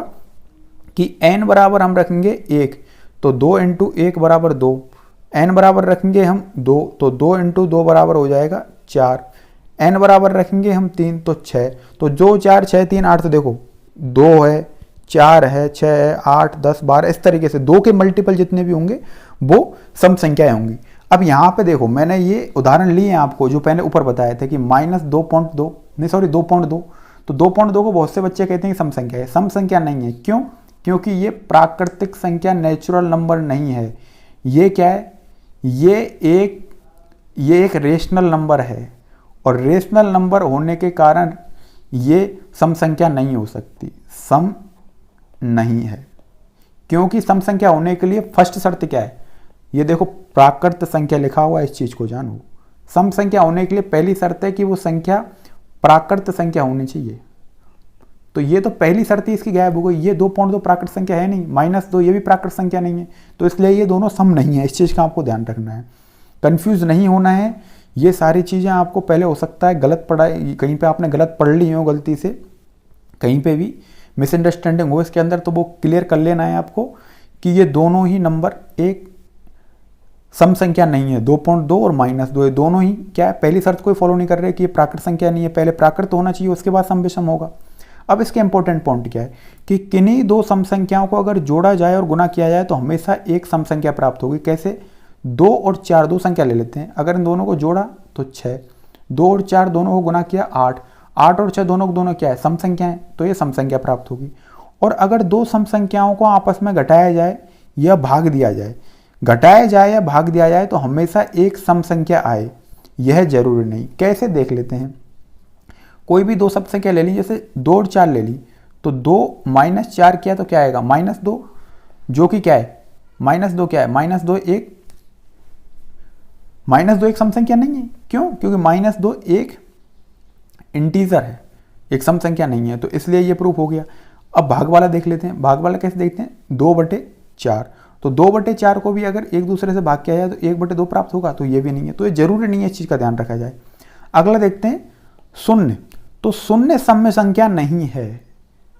कि n बराबर हम रखेंगे 1, तो 2 इंटू 1 बराबर 2, n बराबर रखेंगे हम 2, तो 2 इंटू 2 बराबर हो जाएगा 4, n बराबर रखेंगे हम 3 तो 6, तो जो 4 6 3 8, तो देखो 2 है, 4 है, 6 है, 8 10 12, इस तरीके से 2 के मल्टीपल जितने भी होंगे वो सम संख्याएं होंगी। अब यहाँ पे देखो मैंने ये उदाहरण लिए हैं आपको जो पहले ऊपर बताए थे कि -2.2 नहीं सॉरी 2.2, तो 2.2 को बहुत से बच्चे कहते हैं कि सम संख्या है। सम संख्या नहीं है, क्यों, क्योंकि ये प्राकृतिक संख्या नेचुरल नंबर नहीं है। ये क्या है, ये एक रेशनल नंबर है, और रेशनल नंबर होने के कारण ये सम संख्या नहीं हो सकती, सम नहीं है। क्योंकि सम संख्या होने के लिए फर्स्ट शर्त क्या है, ये देखो प्राकृत संख्या लिखा हुआ है, इस चीज को जानो। सम संख्या होने के लिए पहली शर्त है कि वो संख्या प्राकृत संख्या होनी चाहिए। तो ये तो पहली शर्त ही इसकी गायब हो गई। ये 2.2 प्राकृत संख्या है नहीं, -2 ये भी प्राकृत संख्या नहीं है, तो इसलिए ये दोनों सम नहीं है। इस चीज का आपको ध्यान रखना है, कंफ्यूज नहीं होना है। ये सारी चीजें आपको पहले हो सकता है गलत पढ़ाई, कहीं पे आपने गलत पढ़ ली हो गलती से, कहीं पे भी मिसअंडरस्टैंडिंग हो इसके अंदर, तो वो क्लियर कर लेना है आपको कि ये दोनों ही नंबर एक सम संख्या नहीं है। 2.2 और -2 ये दोनों ही क्या है, पहली शर्त कोई फॉलो नहीं कर रहे कि ये प्राकृत संख्या नहीं है, पहले प्राकृत होना चाहिए उसके बाद सम विषम होगा। अब इसके इंपॉर्टेंट पॉइंट क्या है कि किन्हीं दो सम संख्याओं को अगर जोड़ा जाए और गुना किया जाए तो हमेशा एक सम संख्या प्राप्त होगी। कैसे, 2 और 4 दो संख्या ले लेते हैं, अगर इन दोनों को जोड़ा तो 6, 2 और 4 दोनों को गुना किया 8, 8 और 6 दोनों को दोनों क्या है, सम संख्या है, तो ये सम संख्या प्राप्त होगी। और अगर दो सम संख्याओं को आपस में घटाया जाए या भाग दिया जाए, घटाया जाए या भाग दिया जाए तो हमेशा एक सम संख्या आए, यह जरूरी नहीं। कैसे देख लेते हैं, कोई भी दो सम संख्या ले ली, जैसे 2 और 4 ले ली, तो 2 - 4 किया तो क्या आएगा, -2, जो कि क्या है, -2 क्या है, -2 एक सम संख्या नहीं है। क्यों, क्योंकि -2 एक इंटीजर है, एक सम संख्या नहीं है, तो इसलिए ये प्रूफ हो गया। अब भाग वाला देख लेते हैं, भाग वाला कैसे देखते हैं, 2/4, तो 2/4 को भी अगर एक दूसरे से भाग किया जाए तो 1/2 प्राप्त होगा, तो ये भी नहीं है, तो ये जरूरी नहीं है, इस चीज का ध्यान रखा जाए। अगला देखते हैं शून्य, तो शून्य सम संख्या नहीं है।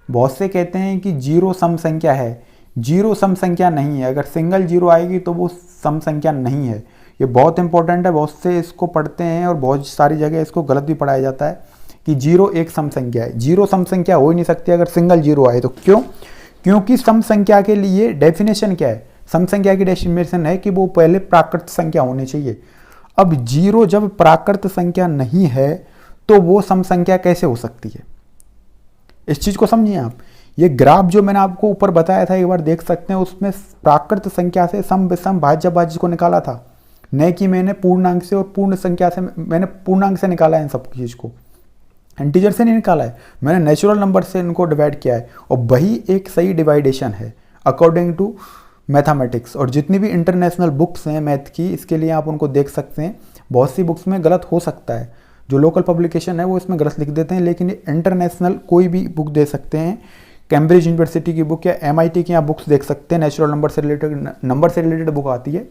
बहुत से कहते हैं कि 0 सम संख्या है, 0 सम संख्या नहीं है, अगर सिंगल 0 आएगी तो वो सम संख्या नहीं है। ये बहुत इंपॉर्टेंट है, बहुत से इसको पढ़ते हैं और बहुत सारी जगह इसको गलत भी पढ़ाया जाता है कि 0 एक सम संख्या है। 0 सम संख्या हो ही नहीं सकती अगर सिंगल 0 आए तो। क्यों, क्योंकि सम संख्या के लिए डेफिनेशन क्या है, सम संख्या की डेफिनेशन है कि वो पहले प्राकृत संख्या होनी चाहिए। अब 0 जब प्राकृत संख्या नहीं है तो वो सम संख्या कैसे हो सकती है, इस चीज को समझिए आप। ये ग्राफ जो मैंने आपको ऊपर बताया था, एक बार देख सकते हैं, उसमें प्राकृत संख्या से सम विषम भाज्य भाज्य को निकाला था, न कि मैंने पूर्णांक से और पूर्ण संख्या से, मैंने पूर्णांक से निकाला है इन सब चीज को, इंटीजर से नहीं निकाला है, मैंने नेचुरल नंबर से इनको डिवाइड किया है, और वही एक सही डिवाइडेशन है अकॉर्डिंग टू मैथमेटिक्स। और जितनी भी इंटरनेशनल बुक्स हैं मैथ की, इसके लिए आप उनको देख सकते हैं। बहुत सी बुक्स में गलत हो सकता है, जो लोकल पब्लिकेशन है वो इसमें गलत लिख देते हैं, लेकिन इंटरनेशनल कोई भी बुक दे सकते हैं। कैम्ब्रिज यूनिवर्सिटी की बुक या MIT की आप बुक्स देख सकते हैं, नेचुरल नंबर से रिलेटेड बुक आती है,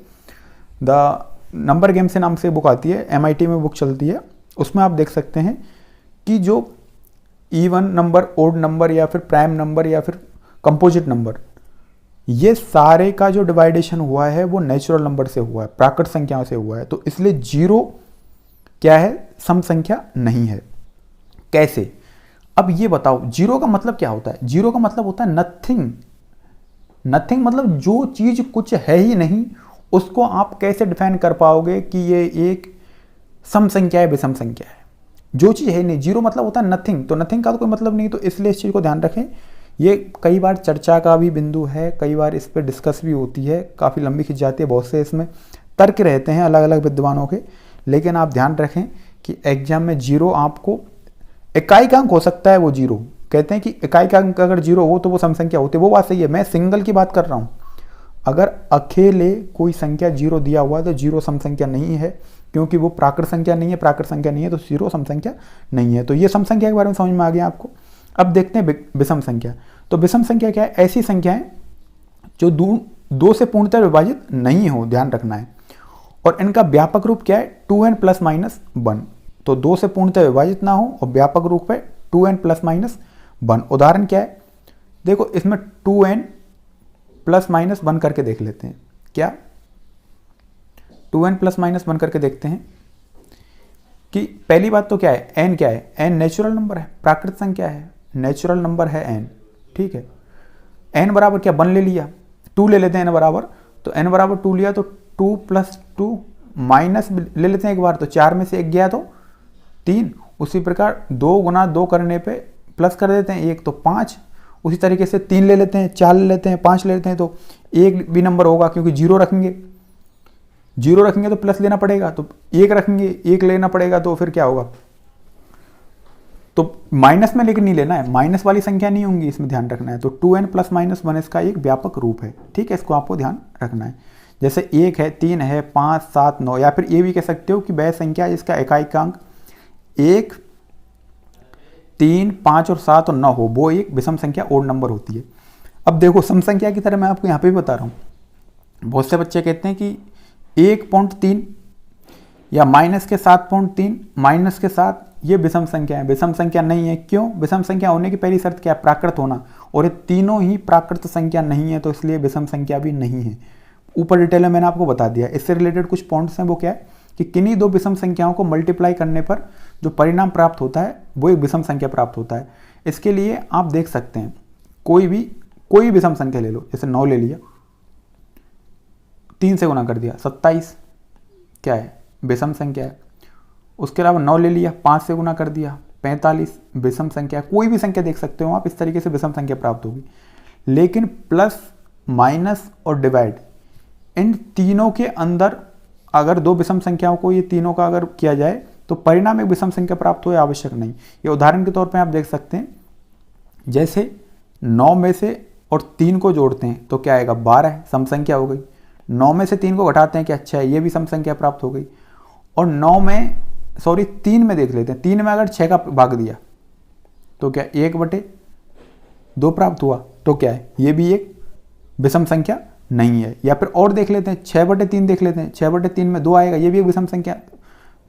द नंबर गेम से नाम से बुक आती है, MIT में बुक चलती है। उसमें आप देख सकते हैं कि जो इवन नंबर, ओड नंबर या फिर प्राइम नंबर या फिर कंपोजिट नंबर, ये सारे का जो डिवाइडेशन हुआ है वो नेचुरल नंबर से हुआ है, प्राकृत संख्याओं से हुआ है। तो इसलिए जीरो क्या है, सम संख्या नहीं है। कैसे, अब ये बताओ जीरो का मतलब क्या होता है? जीरो का मतलब होता है नथिंग। नथिंग मतलब जो चीज कुछ है ही नहीं, उसको आप कैसे डिफाइन कर पाओगे कि ये एक सम संख्या है, विषम संख्या है? जो चीज है नहीं, जीरो मतलब होता है नथिंग। तो नथिंग का तो कोई मतलब नहीं, तो इसलिए इस चीज को ध्यान रखें। ये कई बार चर्चा का भी बिंदु है, कई बार इस पर डिस्कस भी होती है, काफ़ी लंबी खिंच जाती है, बहुत से इसमें तर्क रहते हैं अलग अलग विद्वानों के। लेकिन आप ध्यान रखें कि एग्जाम में जीरो आपको इकाई का अंक हो सकता है, वो जीरो कहते हैं कि इकाई का अंक अगर जीरो हो तो वो सम संख्या होती है, वो बात सही है। मैं सिंगल की बात कर रहा हूँ। अगर अकेले कोई संख्या जीरो दिया हुआ है तो जीरो सम संख्या नहीं है, क्योंकि वो प्राकृत संख्या नहीं है, प्राकृत संख्या नहीं है तो जीरो सम संख्या नहीं है। तो ये सम संख्या के बारे में समझ में आ गया आपको। अब देखते हैं विषम संख्या। तो विषम संख्या क्या है? ऐसी संख्याएं जो दो से पूर्णतः विभाजित नहीं हो, ध्यान रखना है। और इनका व्यापक रूप क्या है? 2n + -1। तो 2 से पूर्णतः विभाजित ना हो और व्यापक रूप है 2n + -1। उदाहरण क्या है? देखो इसमें 2n + -1 करके देख लेते हैं। क्या 2n + -1 करके देखते हैं कि पहली बात तो क्या है, n क्या है? n नेचुरल नंबर है, प्राकृत संख्या है, नेचुरल नंबर है n, ठीक है। n बराबर क्या, 1 ले लिया, 2 ले लेते हैं n बराबर, तो n बराबर 2 लिया तो 2 + 2 माइनस ले लेते हैं एक बार, तो 4 में से 1 गया तो 3। उसी प्रकार 2 × 2 करने पे प्लस कर देते हैं 1 तो 5। उसी तरीके से 3 ले लेते हैं, 4 ले लेते हैं, 5 ले लेते हैं, तो एक भी नंबर होगा, क्योंकि जीरो रखेंगे तो प्लस लेना पड़ेगा, तो 1 रखेंगे 1 लेना पड़ेगा, तो फिर क्या होगा? तो माइनस में लेकिन नहीं लेना है, माइनस वाली संख्या नहीं होंगी, इसमें ध्यान रखना है। तो 2n + -1 इसका एक व्यापक रूप है, ठीक है, इसको आपको ध्यान रखना है। जैसे 1 है, 3 है, 5, 7, 9, या फिर ये भी कह सकते हो कि वह संख्या जिसका इकाई का अंक 1, 3, 5 और 7 और 9 हो, वो एक विषम संख्या, ओड नंबर होती है। अब देखो सम संख्या की तरह मैं आपको यहाँ पे भी बता रहा हूँ। बहुत से बच्चे कहते हैं कि 1.3 या -7.3 -7 ये विषम संख्या है। विषम संख्या नहीं है। क्यों? विषम संख्या होने की पहली शर्त क्या है? प्राकृत होना, और ये तीनों ही प्राकृत संख्या नहीं है, तो इसलिए विषम संख्या भी नहीं है। ऊपर डिटेल में मैंने आपको बता दिया। इससे रिलेटेड कुछ पॉइंट्स हैं, वो क्या है कि किन्हीं दो विषम संख्याओं को मल्टीप्लाई करने पर जो परिणाम प्राप्त होता है वो एक विषम संख्या प्राप्त होता है। इसके लिए आप देख सकते हैं, कोई विषम संख्या ले लो, जैसे 9 ले लिया, 3 से गुना कर दिया 27, क्या है? विषम संख्या है। उसके अलावा 9 ले लिया, 5 से गुना कर दिया 45, विषम संख्या। कोई भी संख्या देख सकते हो आप, इस तरीके से विषम संख्या प्राप्त होगी। लेकिन प्लस, माइनस और डिवाइड, इन तीनों के अंदर अगर दो विषम संख्याओं को ये तीनों का अगर किया जाए तो परिणाम एक विषम संख्या प्राप्त हो, आवश्यक नहीं। ये उदाहरण के तौर पे आप देख सकते हैं, जैसे 9 में से और 3 को जोड़ते हैं तो क्या आएगा? 12 है, सम संख्या हो गई। 9 में से 3 को घटाते हैं, क्या? 6 है, ये भी सम संख्या प्राप्त हो गई। और 3 में देख लेते हैं, 3 में अगर 6 का भाग दिया तो क्या 1/2 प्राप्त हुआ, तो क्या है? ये भी एक विषम संख्या नहीं है। या फिर और देख लेते हैं, 6/3 देख लेते हैं, 6/3 में 2 आएगा, ये भी एक विषम संख्या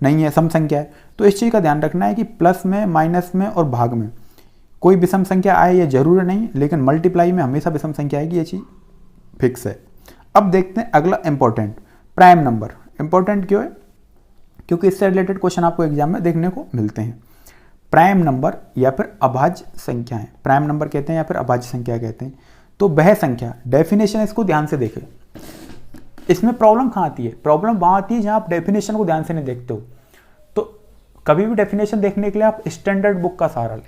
नहीं है, सम संख्या है। तो इस चीज़ का ध्यान रखना है कि प्लस में, माइनस में और भाग में कोई विषम संख्या आए ये जरूरी नहीं, लेकिन मल्टीप्लाई में हमेशा विषम संख्या आएगी, ये चीज़ फिक्स है। अब देखते हैं अगला इंपॉर्टेंट, प्राइम नंबर। इंपॉर्टेंट क्यों है? क्योंकि इससे रिलेटेड क्वेश्चन आपको एग्जाम में देखने को मिलते हैं। प्राइम नंबर या फिर अभाज्य संख्याएं, प्राइम नंबर कहते हैं या फिर अभाज्य संख्या कहते हैं। तो वह संख्या, डेफिनेशन इसको ध्यान से देखें। इसमें प्रॉब्लम कहाँ आती है? प्रॉब्लम वहाँ आती है जहाँ आप डेफिनेशन को ध्यान से नहीं देखते हो। तो कभी भी डेफिनेशन देखने के लिए आप स्टैंडर्ड बुक का सहारा लें,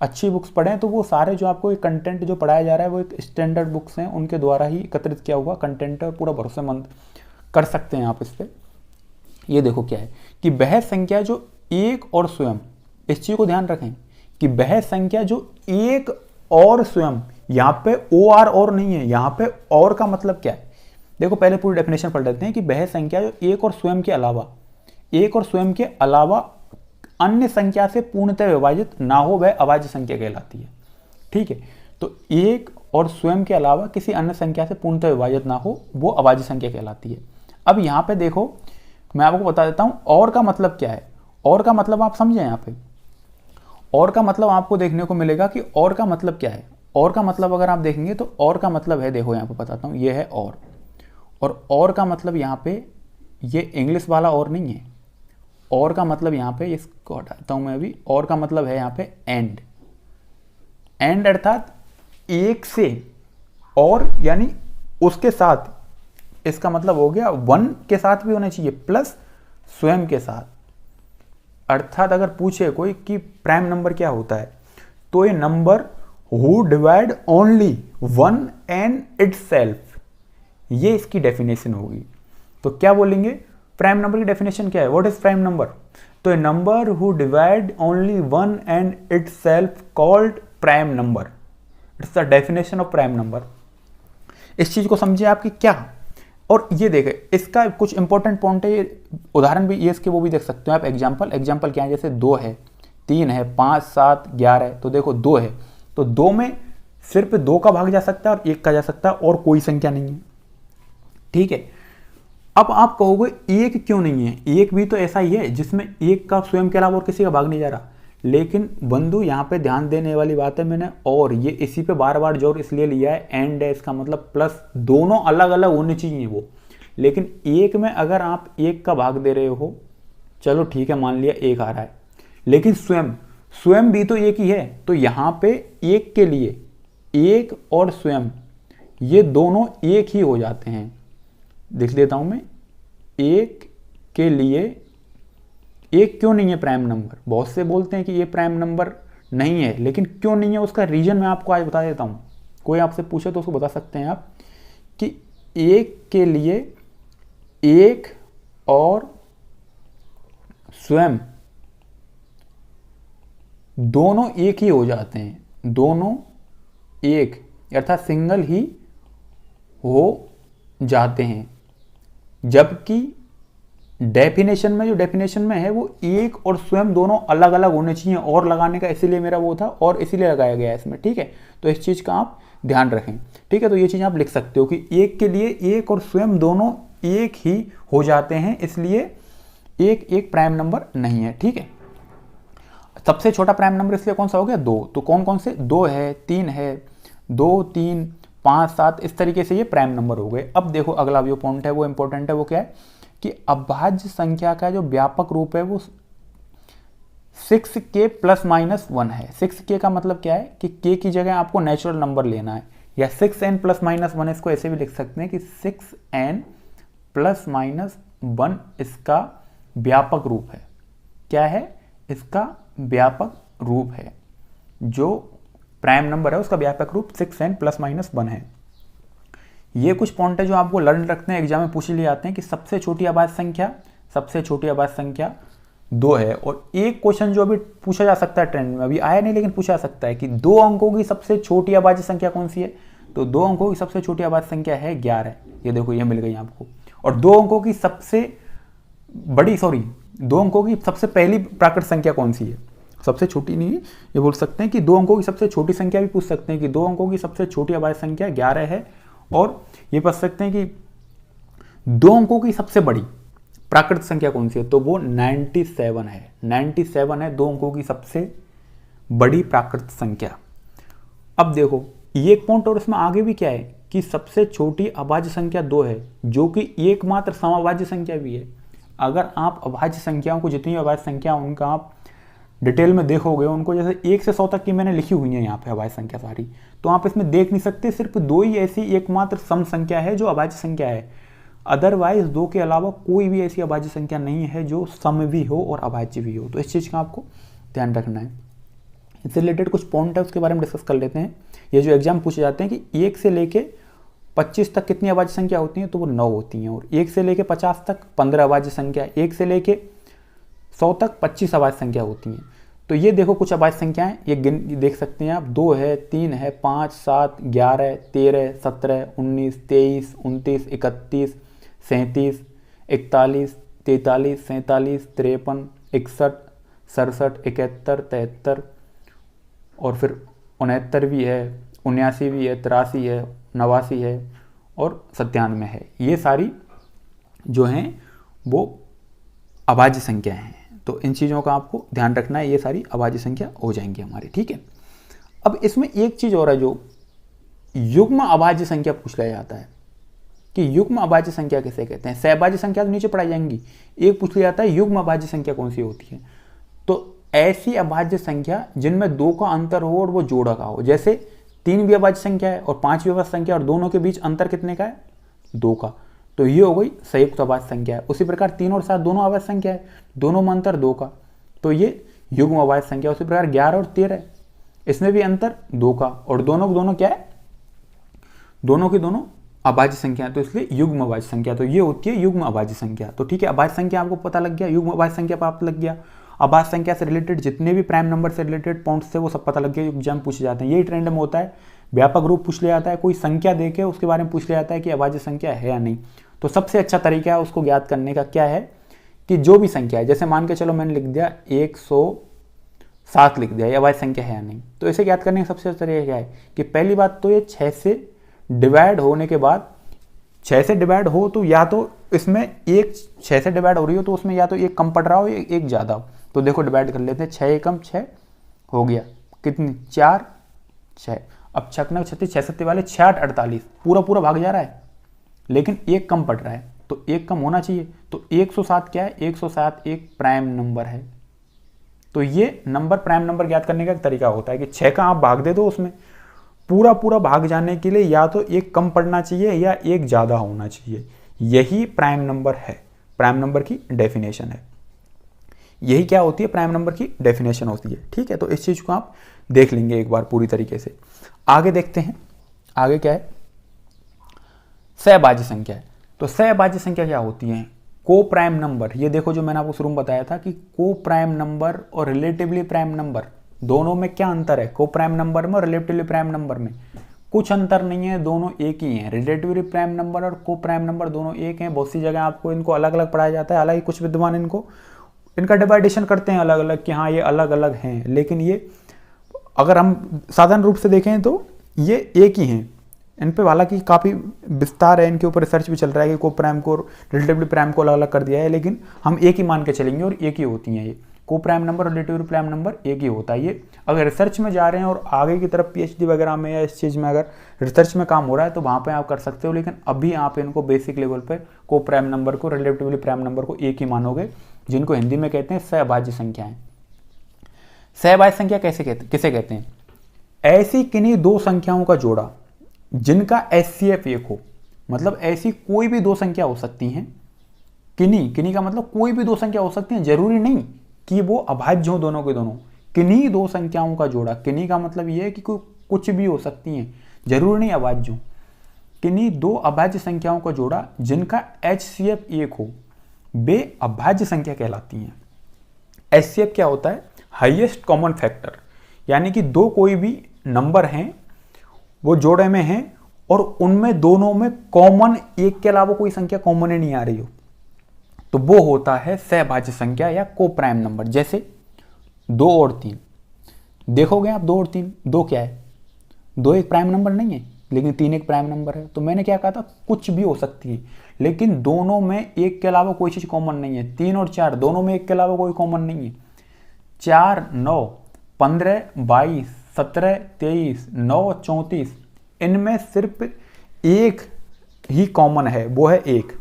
अच्छी बुक्स पढ़ें, तो वो सारे जो आपको कंटेंट जो पढ़ाया जा रहा है वो एक स्टैंडर्ड बुक्स हैं, उनके द्वारा ही एकत्रित किया हुआ कंटेंट है, और पूरा भरोसेमंद कर सकते हैं आप इस पर। ये देखो क्या है कि वह संख्या जो एक और स्वयं, इस चीज को ध्यान रखें कि वह संख्या जो एक और स्वयं, यहाँ पे OR और नहीं है, यहाँ पे और का मतलब क्या है? देखो पहले पूरी डेफिनेशन पढ़ लेते हैं कि वह संख्या जो एक और स्वयं के अलावा अन्य संख्या से पूर्णतः विभाजित ना हो वह अभाज्य संख्या कहलाती है। ठीक है, तो एक और स्वयं के अलावा किसी अन्य संख्या से पूर्णतः विभाजित ना हो वो अभाज्य संख्या कहलाती है। अब यहाँ पे देखो मैं आपको बता देता हूँ और का मतलब क्या है। और का मतलब आप समझे यहाँ पे, और का मतलब आपको देखने को मिलेगा कि और का मतलब क्या है। और का मतलब अगर आप देखेंगे तो और का मतलब है, देखो यहाँ पे बताता हूँ, ये है और का मतलब यहाँ पे ये इंग्लिश वाला और नहीं है। और का मतलब यहाँ पे, इसको हटाता हूँ मैं अभी, और का मतलब है यहाँ पे एंड। एंड अर्थात एक से और यानी उसके साथ, इसका मतलब हो गया वन के साथ भी होना चाहिए प्लस स्वयं के साथ। अर्थात अगर पूछे कोई कि प्राइम नंबर क्या होता है तो ये number who divide only one and itself, ये इसकी डेफिनेशन होगी। तो क्या बोलेंगे, प्राइम नंबर की डेफिनेशन क्या है, व्हाट इज प्राइम नंबर? तो a number who divide only one and itself called prime number, it's the definition of prime number. इस चीज को समझे आपकी क्या। और ये देखें इसका कुछ इंपॉर्टेंट पॉइंट है, उदाहरण भी ये इसके वो भी देख सकते हो आप। एग्जाम्पल क्या है, जैसे 2 है, 3 है, 5, 7, 11 है। तो देखो 2 है तो 2 में सिर्फ 2 का भाग जा सकता है और 1 का जा सकता है और कोई संख्या नहीं है। ठीक है, अब आप कहोगे 1 क्यों नहीं है? 1 भी तो ऐसा ही है जिसमें 1 का स्वयं के अलावा और किसी का भाग नहीं जा रहा। लेकिन बंधु यहाँ पे ध्यान देने वाली बात है, मैंने और ये इसी पे बार बार जोर इसलिए लिया है, एंड है इसका मतलब प्लस, दोनों अलग अलग होने चाहिए वो। लेकिन 1 में अगर आप 1 का भाग दे रहे हो, चलो ठीक है मान लिया 1 आ रहा है, लेकिन स्वयं भी तो 1 ही है। तो यहाँ पे 1 के लिए 1 और स्वयं ये दोनों 1 ही हो जाते हैं। लिख देता हूं मैं, 1 के लिए 1 क्यों नहीं है प्राइम नंबर? बहुत से बोलते हैं कि ये प्राइम नंबर नहीं है, लेकिन क्यों नहीं है उसका रीजन मैं आपको आज बता देता हूं। कोई आपसे पूछे तो उसको बता सकते हैं आप कि 1 के लिए 1 और स्वयं दोनों 1 ही हो जाते हैं, दोनों 1 अर्थात सिंगल ही हो जाते हैं। जबकि डेफिनेशन में, जो डेफिनेशन में है वो 1 और स्वयं दोनों अलग अलग होने चाहिए। और लगाने का इसीलिए मेरा वो था और इसीलिए लगाया गया है इसमें। ठीक है, तो इस चीज़ का आप ध्यान रखें। ठीक है, तो ये चीज़ आप लिख सकते हो कि 1 के लिए 1 और स्वयं दोनों 1 ही हो जाते हैं, इसलिए 1 एक प्राइम नंबर नहीं है। ठीक है, सबसे छोटा प्राइम नंबर इसलिए कौन सा हो गया? 2। तो कौन कौन से? 2 है, 3 है, 2, 3, 5, 7, इस तरीके से ये प्राइम नंबर हो गए। अब देखो अगला जो पॉइंट है वो इंपॉर्टेंट है, वो क्या है कि अभाज्य संख्या का जो व्यापक रूप है वो 6k ± 1 है। 6k का मतलब क्या है कि k की जगह आपको नेचुरल नंबर लेना है, या 6n ± 1, इसको ऐसे भी लिख सकते हैं कि 6n ± 1 इसका व्यापक रूप है। क्या है? इसका व्यापक रूप है। जो प्राइम नंबर है उसका व्यापक रूप 6n ± 1 है। ये कुछ पॉइंट है जो आपको लर्न रखते हैं, एग्जाम में पूछ लिए आते हैं कि सबसे छोटी अभाज्य संख्या 2 है। और एक क्वेश्चन जो अभी पूछा जा सकता है, ट्रेंड में अभी आया नहीं लेकिन पूछा जा सकता है कि 2 अंकों की सबसे छोटी अभाज्य संख्या कौन सी है? तो 2 अंकों की सबसे छोटी अभाज्य संख्या है 11। ये देखो ये मिल गई आपको। और 2 अंकों की सबसे पहली प्राकृत संख्या कौन सी है? सबसे छोटी नहीं है, ये बोल सकते हैं कि 2 अंकों की सबसे छोटी संख्या भी पूछ सकते हैं कि 2 अंकों की सबसे छोटी अभाज्य संख्या 11 है। और ये पूछ सकते हैं कि 2 अंकों की सबसे बड़ी प्राकृत संख्या कौन सी है? तो वो 97 है। 97 है 2 अंकों की सबसे बड़ी प्राकृत संख्या। अब देखो ये एक पॉइंट और इसमें आगे भी क्या है कि सबसे छोटी अभाज्य संख्या 2 है, जो कि एकमात्र समअभाज्य संख्या भी है। अगर आप अभाज्य संख्याओं को, जितनी अभाज्य संख्या उनका आप डिटेल में देखोगे, उनको जैसे 1 से 100 तक की मैंने लिखी हुई है यहाँ पे अभाज्य संख्या सारी, तो आप इसमें देख नहीं सकते। सिर्फ 2 ही ऐसी एकमात्र सम संख्या है जो अभाज्य संख्या है। अदरवाइज 2 के अलावा कोई भी ऐसी अभाज्य संख्या नहीं है जो सम भी हो और अभाज्य भी हो। तो इस चीज़ का आपको ध्यान रखना है। इससे रिलेटेड कुछ पॉइंट है उसके बारे में डिस्कस कर लेते हैं। ये जो एग्जाम पूछे जाते हैं कि 1 से लेके 25 तक कितनी अभाज्य संख्या होती है? तो वो 9 होती हैं। और 1 से लेके 50 तक 15 अभाज्य संख्या, 1 से लेके 100 तक 25 अभाज्य संख्या होती हैं। तो ये देखो कुछ अभाज्य संख्याएं, ये देख सकते हैं आप। 2 है, 3 है, 5, 7, 11, 13, 17, 19, 23, 29, 31, 37, 41, 43, 47, 53, 61, 67, 71, 73 और फिर 69 भी है, 79 भी है, 83 है, 89 है और 97 है। ये सारी जो हैं वो अभाज्य संख्या हैं। तो इन चीज़ों का आपको ध्यान रखना है, ये सारी अभाज्य संख्या हो जाएंगी हमारी, ठीक है। अब इसमें एक चीज़ और है, जो युग्म अभाज्य संख्या पूछ लिया जाता है कि युग्म अभाज्य संख्या किसे कहते हैं। सहभाज्य संख्या तो नीचे पढ़ाई जाएंगी, एक पूछ लिया जाता है युग्म अभाज्य संख्या कौन सी होती है। तो ऐसी अभाज्य संख्या जिनमें 2 का अंतर हो और वो जोड़ा का हो। जैसे 3 भी अभाज्य संख्या है और 5 भी अभाज्य संख्या और दोनों के बीच अंतर कितने का है, 2 का, तो ये हो गई संयुक्त अभाज्य संख्या है। उसी प्रकार 3 और 7 दोनों अभाज्य संख्या है, दोनों में अंतर 2 का, तो ये युग्म अभाज्य संख्या। उसी प्रकार 11 और 13 इसमें भी अंतर 2 का और दोनों क्या है, दोनों की दोनों अभाज्य संख्या है, तो इसलिए युग्म अभाज्य संख्या। तो ये होती है युग्म अभाज्य संख्या। तो ठीक है, अभाज्य संख्या आपको पता लग गया, युग्म अभाज्य संख्या पर आप लग गया। अभाज्य संख्या से रिलेटेड जितने भी प्राइम नंबर से रिलेटेड पॉइंट्स थे वो सब पता लग गया, एग्जाम पूछे जाते हैं। यही ट्रेंड में होता है, व्यापक रूप पूछ लिया जाता है, कोई संख्या देके उसके बारे में पूछ लिया जाता है कि अभाज्य संख्या है या नहीं। तो सबसे अच्छा तरीका है उसको ज्ञात करने का क्या है कि जो भी संख्या है, जैसे मान के चलो मैंने लिख दिया 107 लिख दिया, ये अभाज्य संख्या है या नहीं। तो इसे ज्ञात करने का सबसे अच्छा तरीका क्या है कि पहली बात तो ये 6 से डिवाइड होने के बाद, 6 से डिवाइड हो तो या तो इसमें एक 6 से डिवाइड हो रही हो तो उसमें या तो एक कम पड़ रहा हो या एक ज़्यादा हो। तो देखो डिवाइड कर लेते हैं, 6 एकम 6 हो गया, कितनी 4 6। अब 6 36 6 7 वाले 6 8 48 पूरा भाग जा रहा है, लेकिन एक कम पड़ रहा है, तो एक कम होना चाहिए। तो 107 क्या है, 107 एक प्राइम नंबर है। तो ये नंबर प्राइम नंबर ज्ञात करने का एक तरीका होता है कि 6 का आप भाग दे दो, उसमें पूरा भाग जाने के लिए या तो एक कम पड़ना चाहिए या एक ज़्यादा होना चाहिए। यही प्राइम नंबर है, प्राइम नंबर की डेफिनेशन है। यही क्या होती है, प्राइम नंबर की डेफिनेशन होती है, ठीक है। तो इस चीज़ को आप देख लेंगे एक बार पूरी तरीके से। आगे देखते हैं, आगे क्या है, सहभाज्य संख्या है। तो सहभाज्य संख्या क्या होती है, को प्राइम नंबर। ये देखो जो मैंने आपको शुरू में बताया था कि को प्राइम नंबर और रिलेटिवली प्राइम नंबर दोनों में क्या अंतर है। को प्राइम नंबर में और रिलेटिवली प्राइम नंबर में कुछ अंतर नहीं है, दोनों एक ही हैं। रिलेटिवली प्राइम नंबर और को प्राइम नंबर दोनों एक हैं। बहुत सी जगह आपको इनको अलग अलग पढ़ाया जाता है, हालांकि कुछ विद्वान इनका डिवाइडेशन करते हैं अलग अलग कि हाँ ये अलग अलग हैं, लेकिन ये अगर हम साधारण रूप से देखें तो ये एक ही हैं। इन पे हालांकि काफ़ी विस्तार है, इनके ऊपर रिसर्च भी चल रहा है कि को प्राइम को रिलेटिवली प्राइम को अलग अलग कर दिया है, लेकिन हम एक ही मान के चलेंगे और एक ही होती हैं। ये को प्राइम नंबर और रिलेटिवली प्राइम नंबर एक ही होता है। ये अगर रिसर्च में जा रहे हैं और आगे की तरफ पीएचडी वगैरह में या इस चीज़ में अगर रिसर्च में काम हो रहा है तो वहाँ पे आप कर सकते हो, लेकिन अभी आप इनको बेसिक लेवल पे को प्राइम नंबर को रिलेटिवली प्राइम नंबर को एक ही मानोगे, जिनको हिंदी में कहते हैं सहभाज्य संख्याएं। सहभाज्य संख्या किसे कहते हैं, ऐसी किन्हीं दो संख्याओं का जोड़ा जिनका HCF एक हो। मतलब ऐसी कोई भी दो संख्या हो सकती हैं, किन्हीं का मतलब कोई भी दो संख्या हो सकती हैं, जरूरी नहीं कि वो अभाज्य हो दोनों के दोनों। किन्हीं दो संख्याओं का जोड़ा, किन्हीं का मतलब ये है कि कुछ भी हो सकती हैं, जरूरी नहीं अभाज्य हो। किन्हीं दो अभाज्य संख्याओं का जोड़ा जिनका HCF एक हो, वे अभाज्य संख्या कहलाती हैं। HCF क्या होता है, हाईएस्ट कॉमन फैक्टर, यानी कि दो कोई भी नंबर हैं वो जोड़े में हैं और उनमें दोनों में कॉमन एक के अलावा कोई संख्या कॉमन ही नहीं आ रही हो, तो वो होता है सहभाज्य संख्या या को प्राइम नंबर। जैसे 2 और 3 देखोगे आप, 2 और 3, 2 क्या है, 2 एक प्राइम नंबर नहीं है, लेकिन 3 एक प्राइम नंबर है। तो मैंने क्या कहा था, कुछ भी हो सकती है, लेकिन दोनों में एक के अलावा कोई चीज़ कॉमन नहीं है। 3 और 4 दोनों में एक के अलावा कोई कॉमन नहीं है। 4 9 15 22 17 23 9 34, इनमें सिर्फ एक ही कॉमन है, वो है एक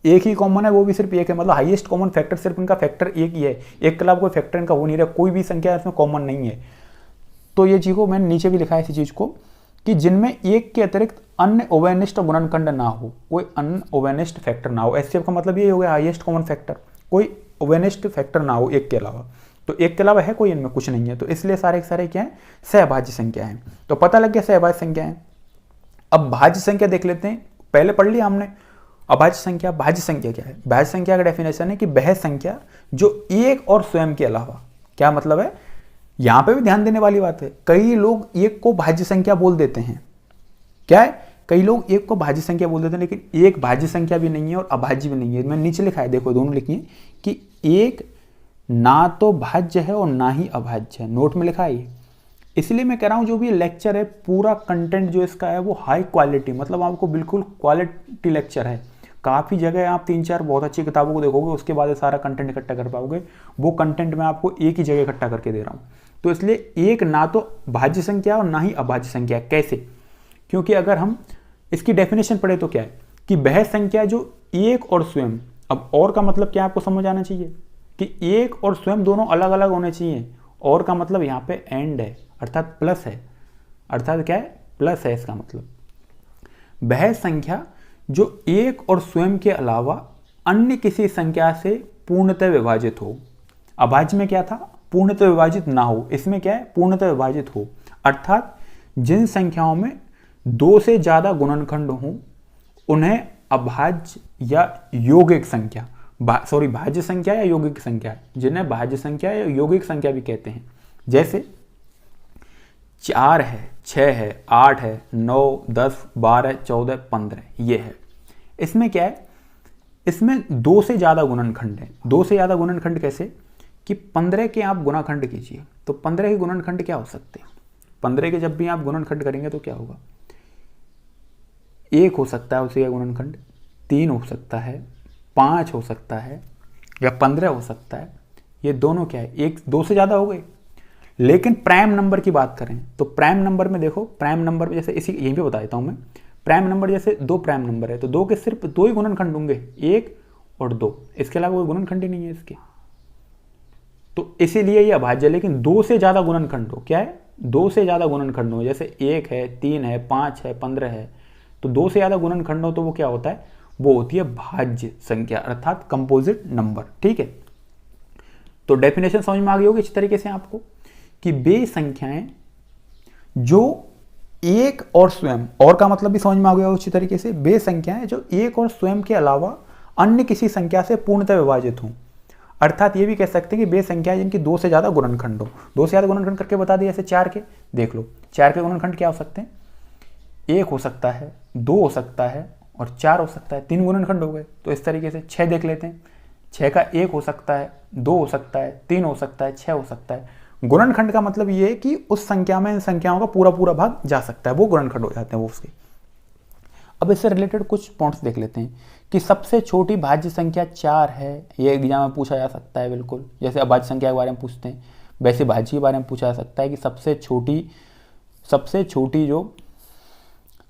ही कॉमन है, वो भी सिर्फ एक है। मतलब हाईएस्ट कॉमन फैक्टर सिर्फ इनका फैक्टर एक ही है, एक के अलावा कोई फैक्टर इनका हो नहीं रहा, कोई भी संख्या इसमें कॉमन नहीं है। तो ये चीज़ को मैंने नीचे भी लिखा है इसी चीज़ को कि जिनमें एक के अतिरिक्त अन्य ओवेनिष्ट गुणनखंड ना हो, कोई अन्य ओवेनिष्ट फैक्टर ना हो। HCF का मतलब ये हो गया हाईएस्ट कॉमन फैक्टर, कोई ओवेनिष्ट फैक्टर ना हो एक के अलावा। तो एक के अलावा है कोई, इनमें कुछ नहीं है, तो इसलिए सारे के सारे क्या है, सहभाज्य संख्या है। तो पता लग गया सहभाज्य संख्या है। अब भाज्य संख्या देख लेते हैं, पहले पढ़ लिया हमने अभाज्य संख्या। भाज्य संख्या क्या है, भाज्य संख्या का डेफिनेशन है कि वह संख्या जो एक और स्वयं के अलावा, क्या मतलब है, यहां पे भी ध्यान देने वाली बात है। कई लोग एक को भाज्य संख्या बोल देते हैं, क्या है, कई लोग एक को भाज्य संख्या बोल देते हैं, लेकिन एक भाज्य संख्या भी नहीं है और अभाज्य भी नहीं है। मैंने नीचे लिखा है, देखो दोनों लिखी है कि एक ना तो भाज्य है और ना ही अभाज्य है, नोट में लिखा है ये। इसलिए मैं कह रहा हूँ जो भी लेक्चर है पूरा कंटेंट जो इसका है वो हाई क्वालिटी, मतलब आपको बिल्कुल क्वालिटी लेक्चर है। काफ़ी जगह आप 3-4 बहुत अच्छी किताबों को देखोगे, उसके बाद सारा कंटेंट इकट्ठा कर पाओगे, वो कंटेंट मैं आपको एक ही जगह इकट्ठा करके दे रहा हूँ। तो इसलिए एक ना तो भाज्य संख्या और ना ही अभाज्य संख्या। कैसे? क्योंकि अगर हम इसकी डेफिनेशन पढ़े तो क्या है कि वह संख्या जो एक और स्वयं, अब और का मतलब क्या आपको समझ आना चाहिए कि एक और स्वयं दोनों अलग अलग होने चाहिए। और का मतलब यहाँ पे एंड है, अर्थात प्लस है, अर्थात क्या है, प्लस है इसका मतलब। वह संख्या जो एक और स्वयं के अलावा अन्य किसी संख्या से पूर्णतः विभाजित हो। अभाज्य में क्या था? पूर्णतः विभाजित ना हो। इसमें क्या है? पूर्णतः विभाजित हो, अर्थात जिन संख्याओं में 2 से ज्यादा गुणनखंड हो उन्हें अभाज्य या यौगिक संख्या, भाज्य संख्या या यौगिक संख्या, जिन्हें भाज्य संख्या या यौगिक संख्या भी कहते हैं। जैसे 4 है, 6 है, 8 है, 9, 10, 12, 14, 15 ये है। इसमें क्या है? इसमें 2 से ज़्यादा गुणनखंड है। 2 से ज़्यादा गुणनखंड कैसे कि 15 के आप गुणाखंड कीजिए तो 15 के गुणनखंड क्या हो सकते हैं? 15 के जब भी आप गुणनखंड करेंगे तो क्या होगा? 1 हो सकता है उसी का गुणनखंड, 3 हो सकता है, 5 हो सकता है या 15 हो सकता है। ये दोनों क्या है? 2 से ज़्यादा हो गए। लेकिन प्राइम नंबर की बात करें तो प्राइम नंबर में देखो, प्राइम नंबर में जैसे इसी यहीं पे बता देता हूँ मैं। प्राइम नंबर जैसे 2 प्राइम नंबर है तो 2 के सिर्फ 2 ही गुणनखंड होंगे, 1 और 2, इसके अलावा कोई गुणनखंड ही नहीं है इसके। तो इसीलिए ये अभाज्य। लेकिन 2 से ज़्यादा गुणनखंड हो, क्या है? 2 से ज़्यादा गुणनखंड हो, जैसे 1 है, 3 है, 5 है, 15 है, तो 2 से ज़्यादा गुणनखंड हो तो वो क्या होता है? वो होती है भाज्य संख्या, अर्थात कंपोजिट नंबर। ठीक है, तो डेफिनेशन समझ में आ गई होगी इस तरीके से आपको कि वे संख्याएं जो एक और स्वयं, और का मतलब भी समझ में आ गया उसी तरीके से, वे संख्याएं जो एक और स्वयं के अलावा अन्य किसी संख्या से पूर्णतः विभाजित हों। अर्थात ये भी कह सकते हैं कि वे संख्या जिनकी 2 से ज़्यादा गुणनखंड हो। 2 से ज़्यादा गुणनखंड करके बता दिया, जैसे 4 के देख लो, 4 के गुणनखंड क्या हो सकते हैं? 1 हो सकता है, 2 हो सकता है और 4 हो सकता है, 3 गुणनखंड हो गए। तो इस तरीके से 6 देख लेते हैं, 6 का 1 हो सकता है, 2 हो सकता है, 3 हो सकता है, 6 हो सकता है। गुणनखंड का मतलब ये है कि उस संख्या में इन संख्याओं का पूरा पूरा भाग जा सकता है, वो गुणनखंड हो जाते हैं वो उसके। अब इससे रिलेटेड कुछ पॉइंट्स देख लेते हैं कि सबसे छोटी भाज्य संख्या 4 है। ये एग्जाम में पूछा जा सकता है, बिल्कुल जैसे अभाज्य संख्या के बारे में पूछते हैं वैसे भाज्य के बारे में पूछा जा सकता है कि सबसे छोटी जो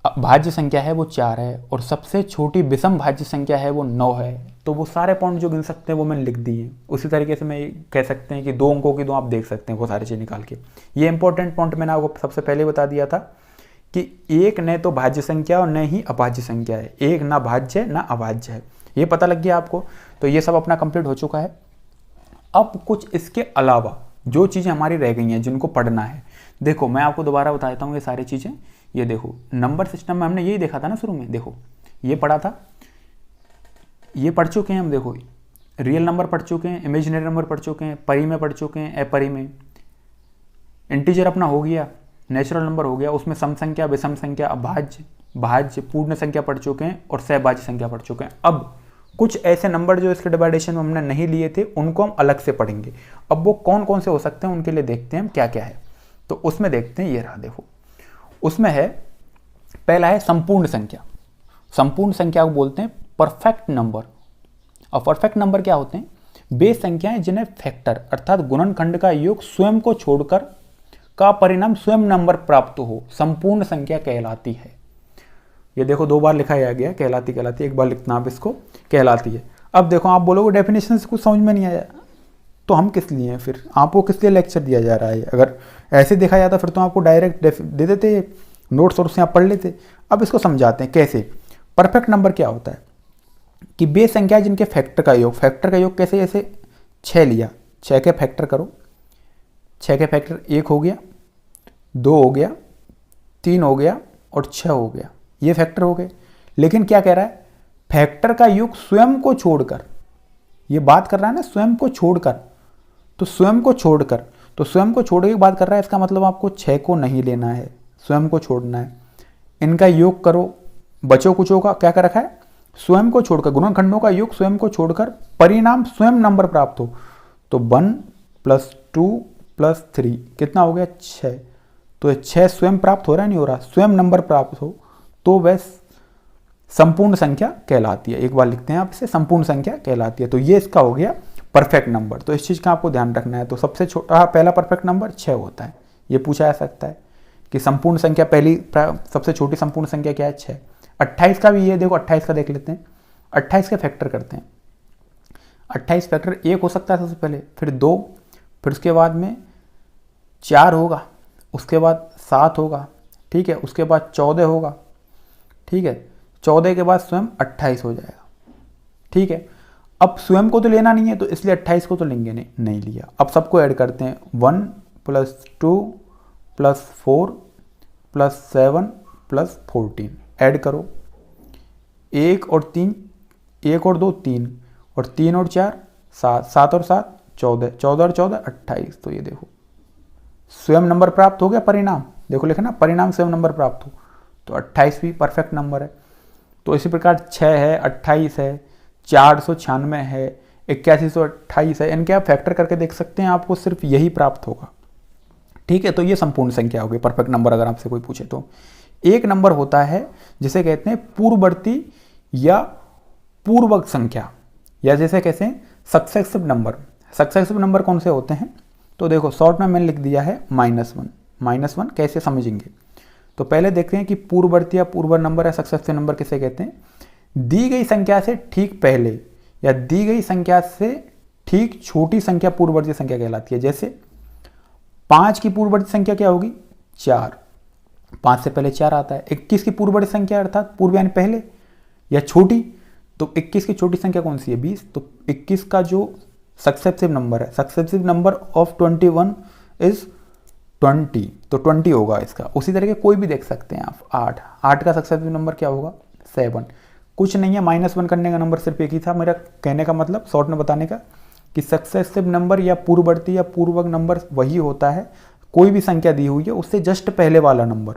भाज्य संख्या है वो 4 है और सबसे छोटी विषम भाज्य संख्या है वो 9 है। तो वो सारे पॉइंट जो गिन सकते हैं वो मैंने लिख दिए। उसी तरीके से मैं कह सकते हैं कि 2 अंकों की 2 आप देख सकते हैं वो सारी चीज़ निकाल के। ये इंपॉर्टेंट पॉइंट मैंने आपको सबसे पहले बता दिया था कि एक न तो भाज्य संख्या और न ही अभाज्य संख्या है, एक ना भाज्य है ना अभाज्य है, ये पता लग गया आपको। तो ये सब अपना कंप्लीट हो चुका है। अब कुछ इसके अलावा जो चीज़ें हमारी रह गई हैं जिनको पढ़ना है, देखो मैं आपको दोबारा बता देता हूँ ये सारी चीज़ें। ये देखो नंबर सिस्टम में हमने यही देखा था ना शुरू में, देखो ये पढ़ा था, ये पढ़ चुके हैं हम। देखो रियल नंबर पढ़ चुके हैं, इमेजिनरी नंबर पढ़ चुके हैं, परी में पढ़ चुके हैं, अपरी में। इंटीजर अपना हो गया, नेचुरल नंबर हो गया, उसमें सम संख्या, विषम संख्या, अभाज्य, भाज्य, पूर्ण संख्या पढ़ चुके हैं और सहभाज्य संख्या पढ़ चुके हैं। अब कुछ ऐसे नंबर जो इसके डिवाइडेशन में हमने नहीं लिए थे उनको हम अलग से पढ़ेंगे। अब वो कौन कौन से हो सकते हैं उनके लिए देखते हैं हम क्या क्या है। तो उसमें देखते हैं, ये रहा देखो, उसमें है पहला है संपूर्ण संख्या। संपूर्ण संख्या को बोलते हैं परफेक्ट नंबर। और परफेक्ट नंबर क्या होते हैं? वे संख्याएं जिन्हें फैक्टर अर्थात गुणनखंड का योग स्वयं को छोड़कर का परिणाम स्वयं नंबर प्राप्त हो, संपूर्ण संख्या कहलाती है। ये देखो 2 बार लिखा गया कहलाती, एक बार लिखना आप इसको, कहलाती है। अब देखो आप बोलोगे डेफिनेशन से कुछ समझ में नहीं आया, तो हम किस लिए हैं फिर? आपको किस लिए लेक्चर दिया जा रहा है? अगर ऐसे देखा जाता फिर तो आपको डायरेक्ट दे देते नोट्स और उससे आप पढ़ लेते। अब इसको समझाते हैं कैसे। परफेक्ट नंबर क्या होता है कि वे संख्या जिनके फैक्टर का योग कैसे? जैसे 6 लिया, 6 के फैक्टर करो, 6 के फैक्टर 1 हो गया, 2 हो गया, 3 हो गया और 6 हो गया, ये फैक्टर हो गए। लेकिन क्या कह रहा है? फैक्टर का योग स्वयं को छोड़कर, ये बात कर रहा है ना स्वयं को छोड़कर, तो स्वयं को छोड़ने की बात कर रहा है। इसका मतलब आपको 6 को नहीं लेना है, स्वयं को छोड़ना है। इनका योग करो, बचो कुचों का क्या कर रखा है? स्वयं को छोड़कर, गुणनखंडों का योग स्वयं को छोड़कर परिणाम स्वयं नंबर प्राप्त हो। तो 1 + 2 + 3 कितना हो गया 6। तो ये 6 स्वयं प्राप्त हो रहा है, नहीं हो रहा, स्वयं नंबर प्राप्त हो तो वह संपूर्ण संख्या कहलाती है। एक बार लिखते हैं आप इसे, संपूर्ण संख्या कहलाती है। तो ये इसका हो गया परफेक्ट नंबर। तो इस चीज़ का आपको ध्यान रखना है। तो सबसे छोटा पहला परफेक्ट नंबर 6 होता है। ये पूछा जा सकता है कि संपूर्ण संख्या पहली सबसे छोटी संपूर्ण संख्या क्या है, 6। 28 का भी ये देखो, 28 का देख लेते हैं। 28 के फैक्टर करते हैं। 28 फैक्टर 1 हो सकता है सबसे पहले, फिर 2, फिर उसके बाद में 4 होगा, उसके बाद 7 होगा, ठीक है, उसके बाद 14 होगा, ठीक है, 14 के बाद स्वयं 28 हो जाएगा, ठीक है। अब स्वयं को तो लेना नहीं है तो इसलिए 28 को तो लेंगे नहीं लिया। अब सबको ऐड करते हैं, 1 + 2 + 4 + 7 + 14 ऐड करो। 1 और 3, 1 और 2 3, और 3 और 4 7, 7 और 7 14, 14 और 14 28। तो ये देखो स्वयं नंबर प्राप्त हो गया, परिणाम देखो लिखना, परिणाम स्वयं नंबर प्राप्त हो, तो 28 भी परफेक्ट नंबर है। तो इसी प्रकार 6 है, 28 है, 496 है, 8128 है, इनके आप फैक्टर करके देख सकते हैं, आपको सिर्फ यही प्राप्त होगा, ठीक है। तो ये संपूर्ण संख्या हो गई, परफेक्ट नंबर अगर आपसे कोई पूछे तो। एक नंबर होता है जिसे कहते हैं पूर्ववर्ती या पूर्वक संख्या, या जैसे कहते हैं सक्सेसिव नंबर। सक्सेसिव नंबर कौन से होते हैं, तो देखो शॉर्ट में मैंने लिख दिया है -1। -1 कैसे समझेंगे, तो पहले देखते हैं कि पूर्ववर्ती या पूर्व नंबर या सक्सेसिव नंबर किसे कहते हैं। दी गई संख्या से ठीक पहले या दी गई संख्या से ठीक छोटी संख्या पूर्ववर्ती संख्या कहलाती है। जैसे 5 की पूर्ववर्ती संख्या क्या होगी, 4, 5 से पहले 4 आता है। 21 की पूर्ववर्ती संख्या अर्थात पूर्व यानी पहले या छोटी, तो 21 की छोटी संख्या कौन सी है, 20। तो 21 का जो सक्सेसिव नंबर है, सक्सेसिव नंबर ऑफ 21 इज 20, तो 20 होगा इसका। उसी तरीके कोई भी देख सकते हैं आप, 8 का सक्सेसिव नंबर क्या होगा, 7। कुछ नहीं है, -1 करने का नंबर सिर्फ एक ही था। मेरा कहने का मतलब शॉर्ट में बताने का कि सक्सेसिव नंबर या पूर्ववर्ती या पूर्वक नंबर वही होता है, कोई भी संख्या दी हुई है उससे जस्ट पहले वाला नंबर,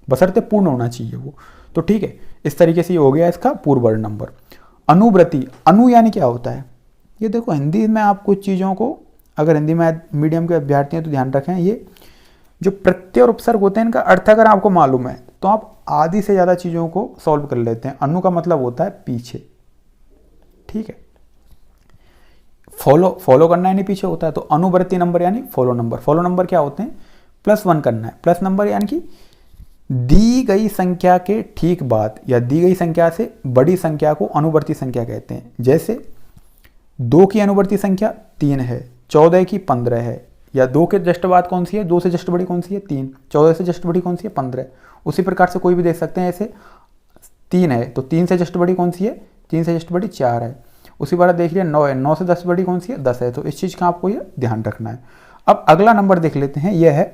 बशर्ते पूर्ण होना चाहिए वो। तो ठीक है, इस तरीके से ये हो गया इसका पूर्ववर्ती नंबर। अनुव्रती, अनु यानी क्या होता है, ये देखो हिंदी में आप कुछ चीज़ों को, अगर हिंदी में मीडियम के अभ्यर्थी हैं तो ध्यान रखें, ये जो प्रत्यय और उपसर्ग होते हैं इनका अर्थ अगर आपको मालूम है तो आप आधी से ज़्यादा चीज़ों को सॉल्व कर लेते हैं। अनु का मतलब होता है पीछे, ठीक है, फॉलो करना यानी पीछे होता है। तो अनुवर्ती नंबर यानी फॉलो नंबर। फॉलो नंबर क्या होते हैं, +1 करना है। प्लस नंबर यानी कि दी गई संख्या के ठीक बाद या दी गई संख्या से बड़ी संख्या को अनुवर्ती संख्या कहते हैं। जैसे 2 की अनुवर्ती संख्या 3 है, 14 की 15 है, या 2 के जस्ट बाद कौन सी है, 2 से जस्ट बड़ी कौन सी है, 3, 14 से जस्ट बड़ी कौन सी है, 15। उसी प्रकार से कोई भी देख सकते हैं, ऐसे 3 है तो 3 से जस्ट बड़ी कौन सी है, 3 से जस्ट बड़ी 4 है। उसी बार देख लिया 9 है, 9 से 10 बड़ी कौन सी है, 10 है। तो इस चीज़ का आपको ये ध्यान रखना है। अब अगला नंबर देख लेते हैं, यह है,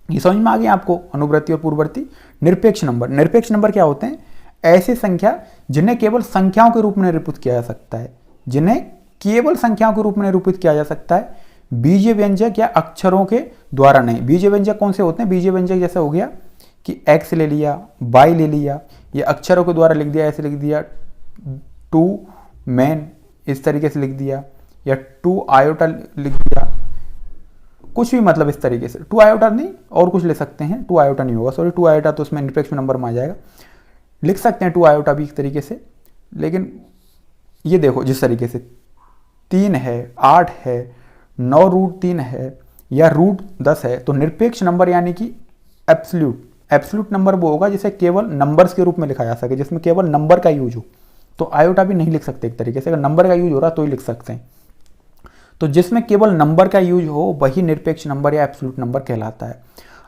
ये समझ में आ गया आपको, अनुवर्ती और पूर्ववर्ती। निरपेक्ष नंबर, निरपेक्ष नंबर क्या होते हैं, ऐसी संख्या जिन्हें केवल संख्याओं के रूप में निरूपित किया जा सकता है, जिन्हें केवल संख्याओं के रूप में निरूपित किया जा सकता है, बीजीय व्यंजक या अक्षरों के द्वारा नहीं। बीजीय व्यंजक कौन से होते हैं, बीजीय व्यंजक जैसे हो गया कि x ले लिया, y ले लिया, या अक्षरों के द्वारा लिख दिया, ऐसे लिख दिया 2 मैन, इस तरीके से लिख दिया, या 2 आयोटा लिख दिया, कुछ भी मतलब इस तरीके से। 2 आयोटा नहीं और कुछ ले सकते हैं, 2 आयोटा नहीं होगा, सॉरी 2 आयोटा तो उसमें निरपेक्ष नंबर में आ जाएगा, लिख सकते हैं 2 आयोटा भी एक तरीके से। लेकिन ये देखो जिस तरीके से 3 है, 8 है, 9 √3 है, या √10 है, तो निरपेक्ष नंबर यानी कि एब्सोल्यूट नंबर वो होगा जिसे केवल नंबर्स के रूप में लिखा जा सके, जिसमें केवल नंबर का यूज हो। तो आयोटा भी नहीं लिख सकते एक तरीके से, अगर नंबर का यूज हो रहा तो ही लिख सकते हैं। तो जिसमें केवल नंबर का यूज हो वही निरपेक्ष नंबर या एब्सोल्यूट नंबर कहलाता है।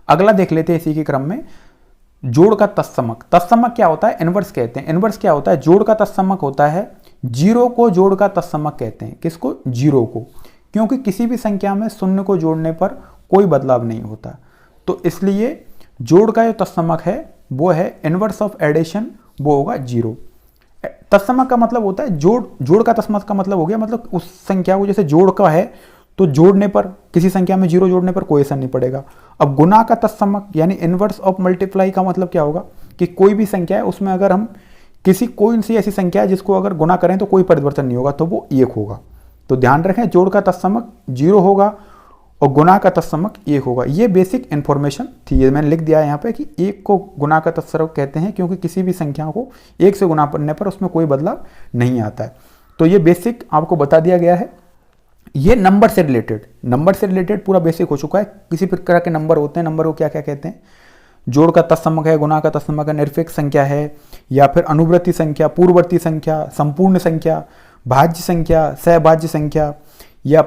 अगला देख लेते हैं इसी के क्रम में, जोड़ का तत्समक। तत्समक क्या होता है, इनवर्स कहते हैं। इनवर्स क्या होता है, जोड़ का तत्समक होता है, जीरो को जोड़ का तत्समक कहते हैं। किसको, जीरो को, क्योंकि किसी भी संख्या में शून्य को जोड़ने पर कोई बदलाव नहीं होता। तो इसलिए जोड़ का जो तत्समक है वो है इनवर्स ऑफ एडिशन, वो होगा 0। तत्समक का मतलब होता है जोड़ का तत्समक का मतलब हो गया, मतलब उस संख्या को, जैसे जोड़ का है तो जोड़ने पर, किसी संख्या में 0 जोड़ने पर कोई असर नहीं पड़ेगा। अब गुना का तत्समक यानी इनवर्स ऑफ मल्टीप्लाई का मतलब क्या होगा कि कोई भी संख्या है उसमें अगर हम कोई सी ऐसी संख्या है जिसको अगर गुना करें तो कोई परिवर्तन नहीं होगा, तो वो 1 होगा। तो ध्यान रखें जोड़ का तत्समक 0 होगा और गुना का तत्समक 1 होगा। ये बेसिक इन्फॉर्मेशन थी, ये मैंने लिख दिया है यहाँ पे कि 1 को गुना का तत्समक कहते हैं क्योंकि किसी भी संख्या को 1 से गुना करने पर उसमें कोई बदलाव नहीं आता है। तो ये बेसिक आपको बता दिया गया है। ये नंबर से रिलेटेड पूरा बेसिक हो चुका है। किसी प्रकार के नंबर होते हैं, नंबर को क्या क्या कहते हैं, जोड़ का तत्समक है, गुना का तत्समक है, निरपेक्ष संख्या है, या फिर अनुवर्ती संख्या, पूर्ववर्ती संख्या, संपूर्ण संख्या, भाज्य संख्या, सहभाज्य संख्या, या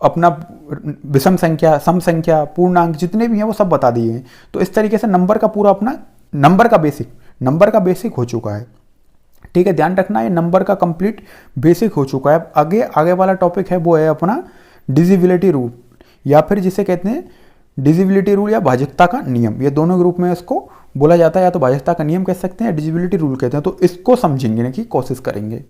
अपना विषम संख्या, सम संख्या, पूर्णांक, जितने भी हैं वो सब बता दिए हैं। तो इस तरीके से नंबर का पूरा अपना नंबर का बेसिक हो चुका है। ठीक है, ध्यान रखना ये नंबर का कंप्लीट बेसिक हो चुका है। आगे वाला टॉपिक है वो है अपना डिविजिबिलिटी रूल, या फिर जिसे कहते हैं डिविजिबिलिटी रूल या भाजकता का नियम। ये दोनों ग्रुप में इसको बोला जाता है, या तो भाजकता का नियम कह सकते हैं या डिविजिबिलिटी रूल कहते हैं। तो इसको समझेंगे की कोशिश करेंगे।